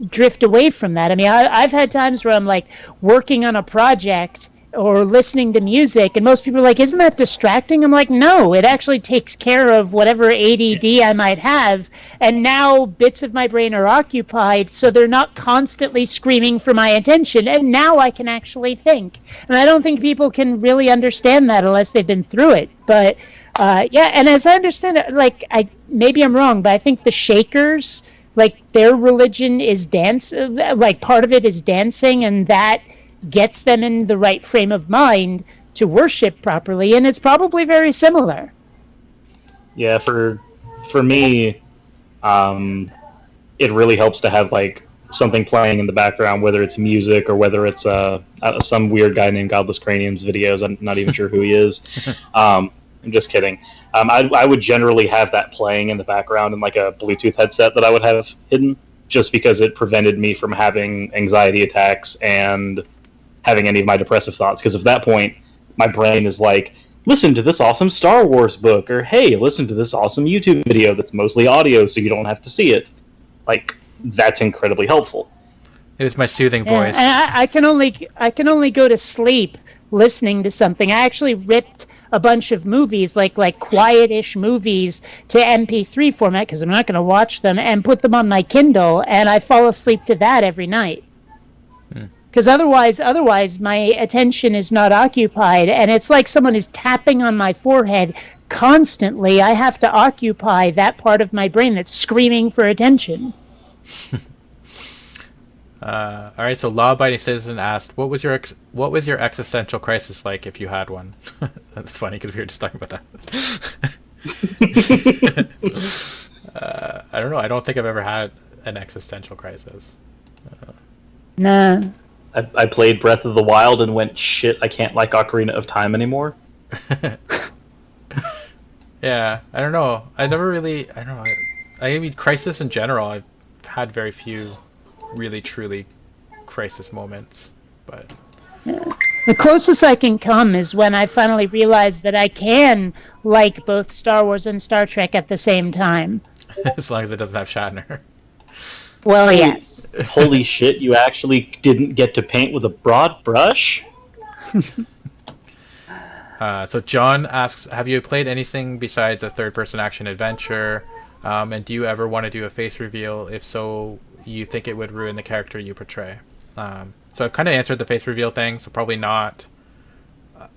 drift away from that. I mean, I've had times where I'm like working on a project or listening to music, and most people are like, isn't that distracting? I'm like, no, it actually takes care of whatever ADD I might have, and now bits of my brain are occupied, so they're not constantly screaming for my attention, and now I can actually think. And I don't think people can really understand that unless they've been through it. But yeah, and as I understand it, like, maybe I'm wrong, but I think the Shakers, like, their religion is dance, like part of it is dancing, and that gets them in the right frame of mind to worship properly, and it's probably very similar. Yeah, for me, it really helps to have like something playing in the background, whether it's music or whether it's some weird guy named Godless Cranium's videos. I'm not even sure who he is. I'm just kidding. I would generally have that playing in the background in like a Bluetooth headset that I would have hidden, just because it prevented me from having anxiety attacks and having any of my depressive thoughts. Because at that point, my brain is like, listen to this awesome Star Wars book, or hey, listen to this awesome YouTube video that's mostly audio so you don't have to see it. Like, that's incredibly helpful. It was my soothing Yeah, voice. and I can only go to sleep listening to something. I actually ripped a bunch of movies, like quietish movies, to MP3 format because I'm not going to watch them, and put them on my Kindle, and I fall asleep to that every night. Because otherwise my attention is not occupied, and it's like someone is tapping on my forehead constantly. I have to occupy that part of my brain that's screaming for attention. All right, so law-abiding citizen asked, "What was your existential crisis like if you had one?" That's funny because we were just talking about that. I don't know. I don't think I've ever had an existential crisis. Nah. I played Breath of the Wild and went, shit, I can't like Ocarina of Time anymore. Yeah, I don't know. I never really. I don't know. I mean, crisis in general. I've had very few, really truly, crisis moments. But The closest I can come is when I finally realized that I can like both Star Wars and Star Trek at the same time. as long as it doesn't have Shatner. Well, yes. Holy shit, you actually didn't get to paint with a broad brush? So John asks, have you played anything besides a third-person action adventure? And do you ever want to do a face reveal? If so, you think it would ruin the character you portray? So I've kind of answered the face reveal thing, so probably not.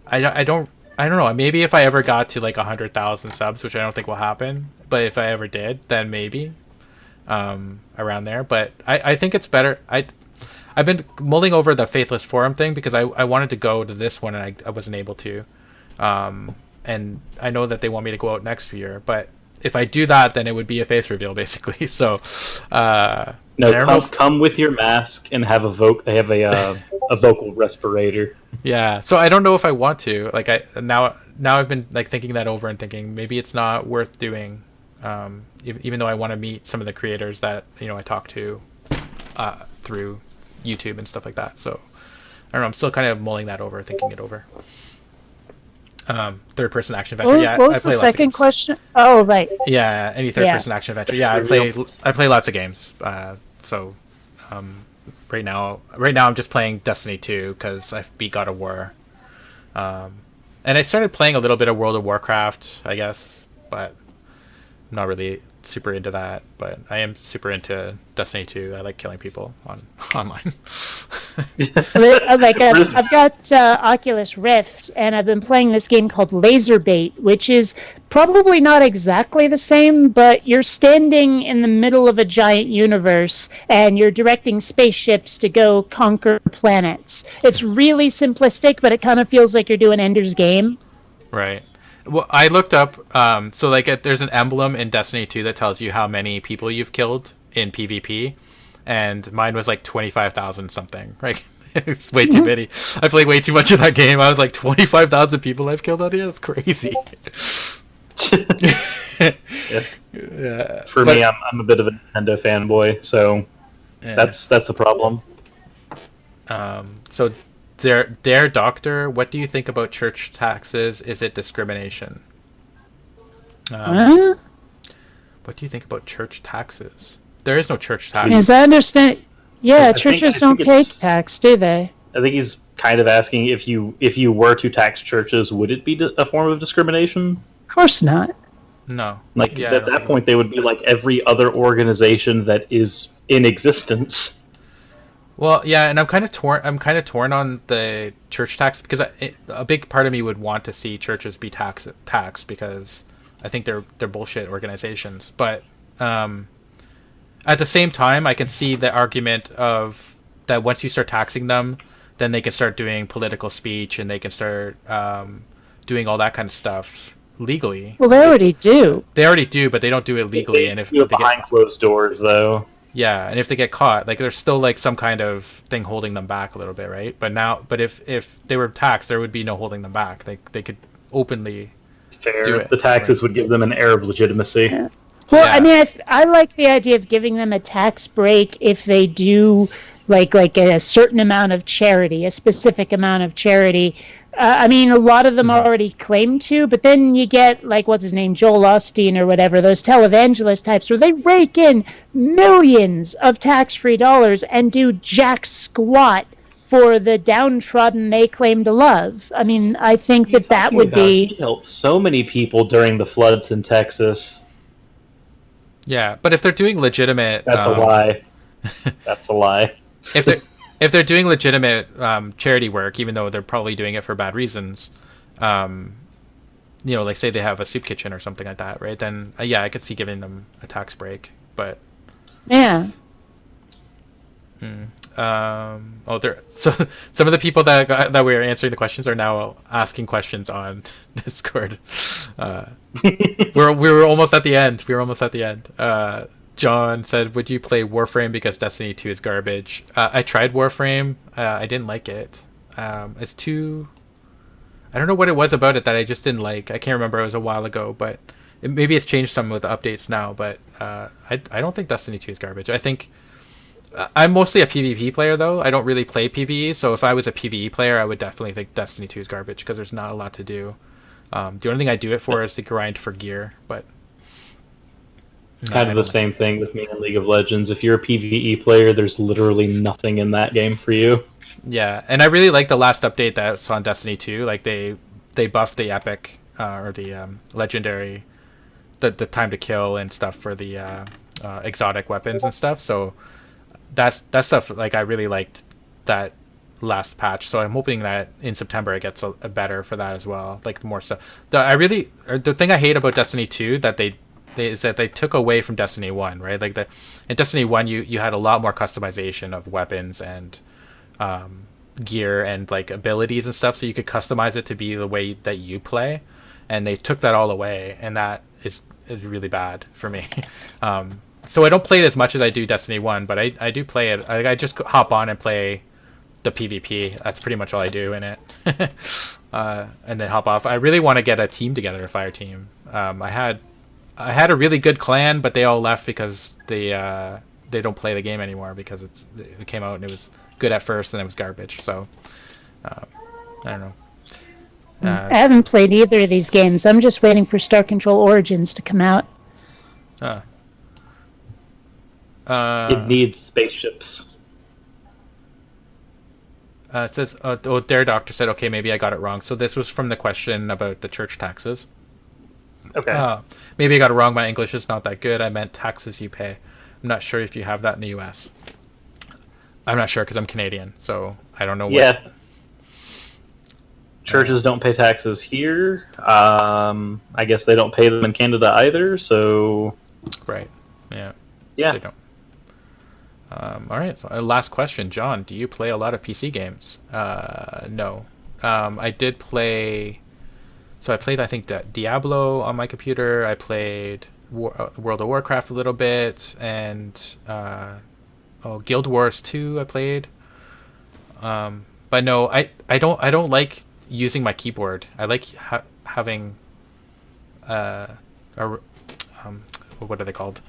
I don't know. Maybe if I ever got to like 100,000 subs, which I don't think will happen, but if I ever did, then maybe around there. But I think it's better. I've been mulling over the Faithless Forum thing because I wanted to go to this one and I wasn't able to. And I know that they want me to go out next year, but if I do that, then it would be a face reveal basically. So no, come with your mask and have they have a vocal respirator. Yeah, so I don't know if I want to. Like now I've been like thinking that over and thinking maybe it's not worth doing. Even though I want to meet some of the creators that I talk to through YouTube and stuff like that. So I don't know. I'm still kind of mulling that over, thinking it over. Third-person action adventure. Yeah, what was the second question? Oh, right. Yeah, any third-person action adventure. Yeah, I play lots of games. So right now I'm just playing Destiny 2 because I beat God of War. And I started playing a little bit of World of Warcraft, I guess, but I'm not really super into that, but I am super into Destiny 2. I like killing people on online. Like I've got Oculus Rift, and I've been playing this game called Laserbait, which is probably not exactly the same, but you're standing in the middle of a giant universe, and you're directing spaceships to go conquer planets. It's really simplistic, but it kind of feels like you're doing Ender's Game. Right. Well, I looked up. So like, there's an emblem in Destiny 2 that tells you how many people you've killed in PvP, and mine was like 25,000 something. Right. It's way too many. I played way too much of that game. I was like 25,000 people I've killed out here. That's crazy. Yeah. For me, I'm a bit of a Nintendo fanboy, so that's the problem. So, Dare Doctor, what do you think about church taxes? Is it discrimination? What do you think about church taxes? There is no church tax. As I understand, yeah, I churches think don't pay it's- tax, do they? I think he's kind of asking if you were to tax churches, would it be a form of discrimination? Of course not. No. Like Yeah, I at don't that think- point, they would be like every other organization that is in existence. Well, yeah, and I'm kind of torn. I'm kind of torn on the church tax because a big part of me would want to see churches be taxed because I think they're bullshit organizations. But at the same time, I can see the argument of that once you start taxing them, then they can start doing political speech and they can start doing all that kind of stuff legally. Well, they already do. They already do, but they don't do it legally. They And if do it they behind closed doors, though. yeah, and if they get caught, like there's still like some kind of thing holding them back a little bit, right? But if they were taxed, there would be no holding them back. They could openly do Fair. it. The taxes would give them an air of legitimacy. Well, Yeah. I mean, I like the idea of giving them a tax break if they do like a certain amount of charity, a specific amount of charity. I mean, a lot of them already claim to, but then you get like what's his name, Joel Osteen or whatever, those televangelist types, where they rake in millions of tax-free dollars and do jack squat for the downtrodden they claim to love. I mean, I think that would He be. helped so many people during the floods in Texas. Yeah, but if they're doing legitimate, That's a lie. That's a lie. if they're doing legitimate charity work, even though they're probably doing it for bad reasons, like say they have a soup kitchen or something like that, right? Then yeah, I could see giving them a tax break, but Yeah. so some of the people that we were answering the questions are now asking questions on Discord. We were almost at the end. John said, "Would you play Warframe because Destiny 2 is garbage?" I tried Warframe. I didn't like it. It's too. I don't know what it was about it that I just didn't like. I can't remember. It was a while ago, but maybe it's changed some with the updates now. But I don't think Destiny 2 is garbage. I think I'm mostly a PvP player though. I don't really play PvE. So if I was a PvE player, I would definitely think Destiny 2 is garbage because there's not a lot to do. The only thing I do it for is to grind for gear, but. Kind of the same thing with me in League of Legends. If you're a PvE player, there's literally nothing in that game for you. Yeah, and I really like the last update that's on Destiny 2. Like they buffed the epic or the legendary, the time to kill and stuff for the exotic weapons and stuff. So that stuff, like I really liked that last patch. So I'm hoping that in September it gets a better for that as well. Like more stuff. The thing I hate about Destiny 2 that is that they took away from Destiny 1, right? Like in Destiny 1 you had a lot more customization of weapons and gear and like abilities and stuff, so you could customize it to be the way that you play, and they took that all away, and that is really bad for me. So I don't play it as much as I do Destiny 1, but I do play it. I just hop on and play the PvP. That's pretty much all I do in it. And then hop off. I really want to get a team together, a fire team. I had a really good clan, but they all left because they don't play the game anymore because it came out and it was good at first and it was garbage. So I don't know. I haven't played either of these games. I'm just waiting for Star Control Origins to come out. It needs spaceships. It says, Dare Doctor said, okay, maybe I got it wrong. So this was from the question about the church taxes. Okay. Maybe I got it wrong. My English is not that good. I meant taxes you pay. I'm not sure if you have that in the U.S. I'm not sure because I'm Canadian, so I don't know. Yeah. Churches don't pay taxes here. I guess they don't pay them in Canada either. So. Right. Yeah. Yeah. They don't. All right. So, last question, John. Do you play a lot of PC games? No. I did play. So I played, I think, Diablo on my computer. I played World of Warcraft a little bit, and Guild Wars 2 I played. But no, I don't like using my keyboard. I like having what are they called?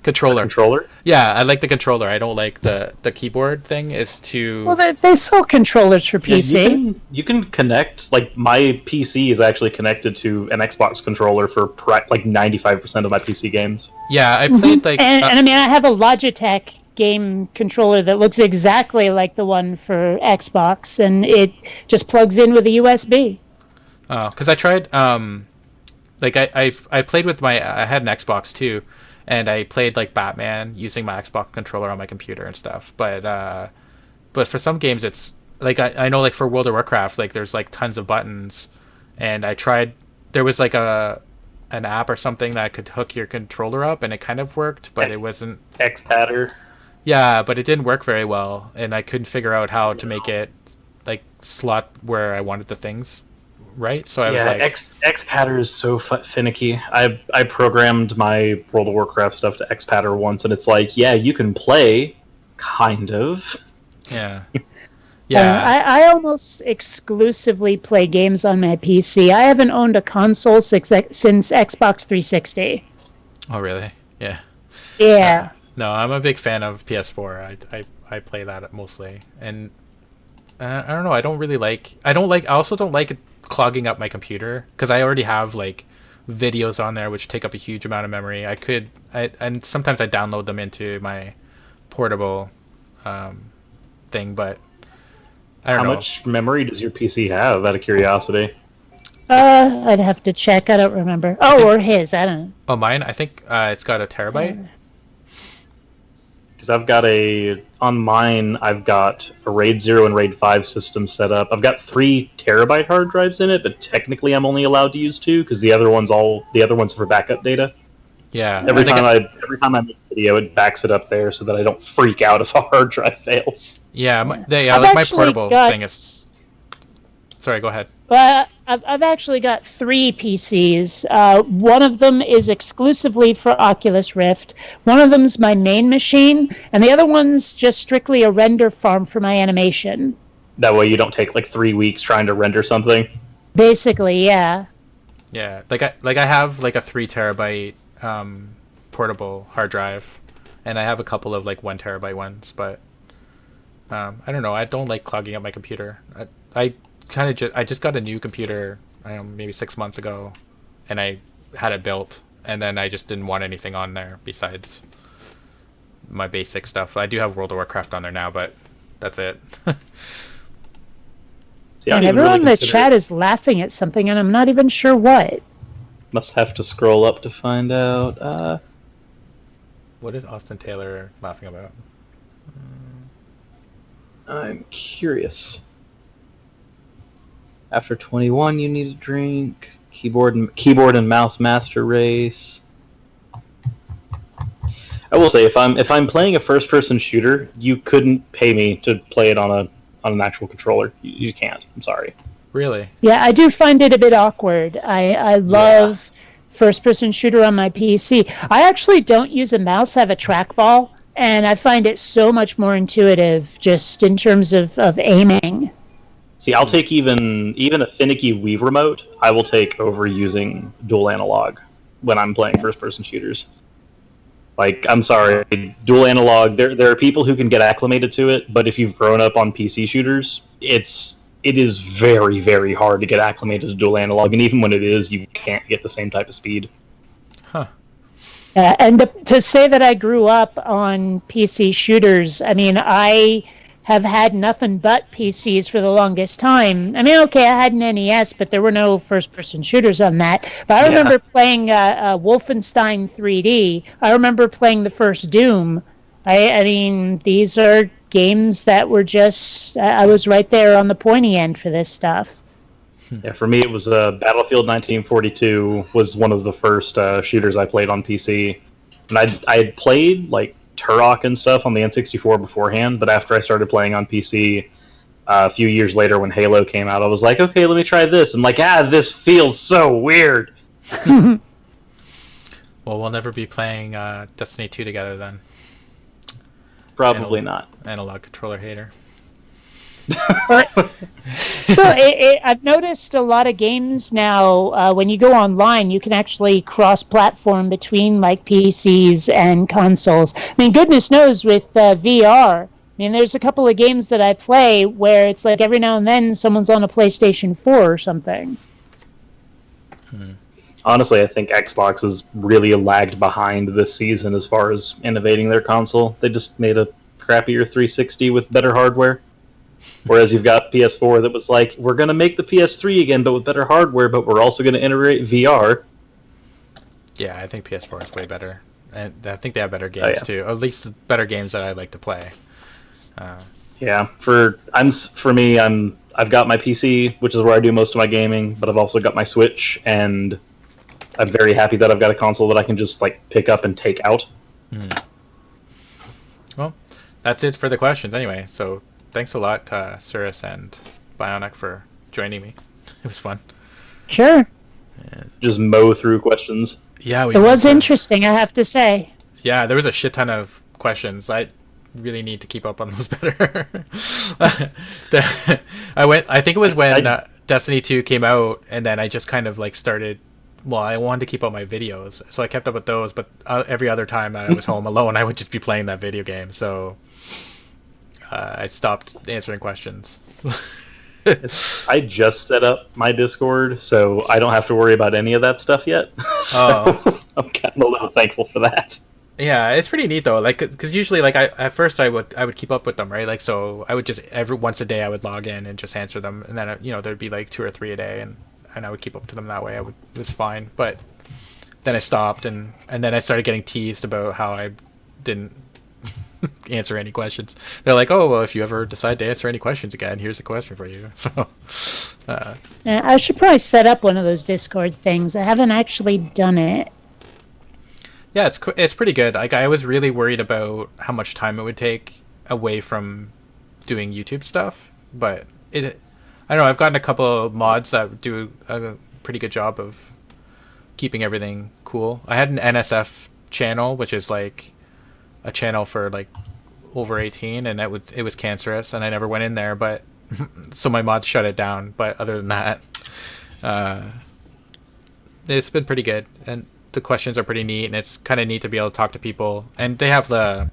Controller. Yeah, I like the controller. I don't like the keyboard thing. Is too. Well, they sell controllers for PC. Yeah, you can connect. Like my PC is actually connected to an Xbox controller for like 95% of my PC games. Yeah, I played like. And I mean, I have a Logitech game controller that looks exactly like the one for Xbox, and it just plugs in with a USB. Oh, because I tried. Like I played with I had an Xbox too, and I played like Batman using my Xbox controller on my computer and stuff. But for some games it's like I know like for World of Warcraft like there's like tons of buttons, and I tried there was like an app or something that could hook your controller up and it kind of worked, but it wasn't Xpadder. Yeah, but it didn't work very well, and I couldn't figure out how to make it like slot where I wanted the things. Right, so I was like, Xpadder is so finicky. I programmed my World of Warcraft stuff to Xpadder once, and it's like, yeah, you can play, kind of. Yeah, yeah. I almost exclusively play games on my PC. I haven't owned a console since Xbox 360. Oh, really? Yeah. Yeah. No, I'm a big fan of PS4. I play that mostly, and I don't know. I also don't like it clogging up my computer because I already have like videos on there which take up a huge amount of memory. And sometimes I download them into my portable thing, but I don't know. How much memory does your PC have, out of curiosity? I'd have to check. I don't remember. Or his. I don't know. Oh, mine? I think it's got a terabyte. Because on mine, I've got a RAID 0 and RAID 5 system set up. I've got 3 terabyte hard drives in it, but technically I'm only allowed to use 2 because the other one's for backup data. Yeah. Every time I make a video, it backs it up there so that I don't freak out if a hard drive fails. Yeah, my portable thing is. Sorry, go ahead. Well, I've actually got 3 PCs. One of them is exclusively for Oculus Rift. One of them's my main machine, and the other one's just strictly a render farm for my animation. That way you don't take like 3 weeks trying to render something. Basically, yeah. Yeah, I have like a 3 terabyte portable hard drive, and I have a couple of like 1 terabyte ones, but I don't know. I don't like clogging up my computer. I just got a new computer maybe 6 months ago, and I had it built, and then I just didn't want anything on there besides my basic stuff. I do have World of Warcraft on there now, but that's it. See, and everyone in the chat is laughing at something, and I'm not even sure what. Must have to scroll up to find out. What is Austin Taylor laughing about? I'm curious. After 21, you need a drink. Keyboard and mouse master race. I will say, if I'm playing a first-person shooter, you couldn't pay me to play it on an actual controller. You can't. I'm sorry. Really? Yeah, I do find it a bit awkward. I love first-person shooter on my PC. I actually don't use a mouse. I have a trackball, and I find it so much more intuitive just in terms of aiming. See, I'll take even a finicky Wii remote, I will take over using dual analog when I'm playing first-person shooters. Like, I'm sorry, dual analog, there are people who can get acclimated to it, but if you've grown up on PC shooters, it is very, very hard to get acclimated to dual analog, and even when it is, you can't get the same type of speed. Huh. And to say that I grew up on PC shooters, I mean, I have had nothing but PCs for the longest time. I mean, okay, I had an NES, but there were no first-person shooters on that. But I remember playing Wolfenstein 3D. I remember playing the first Doom. I mean, these are games that were just... I was right there on the pointy end for this stuff. Yeah, for me, it was Battlefield 1942 was one of the first shooters I played on PC. And I had played, like, Turok and stuff on the N64 beforehand, but after I started playing on PC a few years later when Halo came out, I was like, okay, let me try this. I'm like, this feels so weird. Well, we'll never be playing Destiny 2 together then. Probably not. Analog controller hater. So I've noticed a lot of games now, when you go online, you can actually cross-platform between like PCs and consoles. I mean, goodness knows with VR. I mean, there's a couple of games that I play where it's like every now and then someone's on a PlayStation 4 or something. Honestly, I think Xbox has really lagged behind this season as far as innovating their console. They just made a crappier 360 with better hardware. Whereas you've got PS4 that was like, we're going to make the PS3 again, but with better hardware, but we're also going to integrate VR. Yeah, I think PS4 is way better. And I think they have better games too. At least better games that I like to play. Yeah, for me, I've got my PC, which is where I do most of my gaming, but I've also got my Switch, and I'm very happy that I've got a console that I can just like pick up and take out. Well, that's it for the questions anyway. So thanks a lot, Cirrus and Bionic, for joining me. It was fun. Sure. Just mow through questions. Yeah, it was interesting, I have to say. Yeah, there was a shit ton of questions. I really need to keep up on those better. I think it was when Destiny 2 came out, and then I just kind of like started. Well, I wanted to keep up my videos, so I kept up with those. But every other time that I was home alone, I would just be playing that video game. So I stopped answering questions. I just set up my Discord, so I don't have to worry about any of that stuff yet. So I'm kind of a little thankful for that. Yeah, it's pretty neat though. Like, because usually, like, at first I would keep up with them, right? Like, so I would just once a day I would log in and just answer them, and then there'd be like 2 or 3 a day, and I would keep up to them that way. It was fine, but then I stopped, and then I started getting teased about how I didn't answer any questions. They're like, oh, well, if you ever decide to answer any questions again, here's a question for you. So I should probably set up one of those Discord things. I haven't actually done it. Yeah, it's pretty good. Like, I was really worried about how much time it would take away from doing YouTube stuff, but I don't know, I've gotten a couple of mods that do a pretty good job of keeping everything cool. I had an NSF channel, which is like a channel for like over 18, and it was cancerous, and I never went in there, but so my mods shut it down. But other than that, it's been pretty good, and the questions are pretty neat, and it's kind of neat to be able to talk to people. And they have the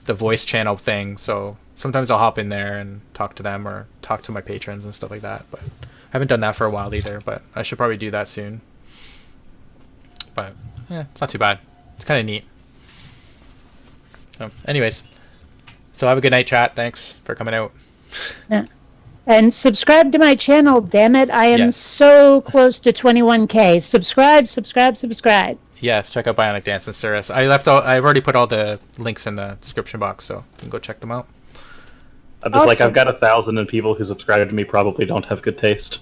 voice channel thing, so sometimes I'll hop in there and talk to them or talk to my patrons and stuff like that. But I haven't done that for a while either, but I should probably do that soon. But yeah, it's not too bad. It's kind of neat. So, anyways, so have a good night, chat. Thanks for coming out. Yeah. And subscribe to my channel, damn it. I am so close to 21K. Subscribe. Yes, check out Bionic Dance and Cirrus. I've already put all the links in the description box, so you can go check them out. I'm just like, I've got 1,000, and people who subscribe to me probably don't have good taste.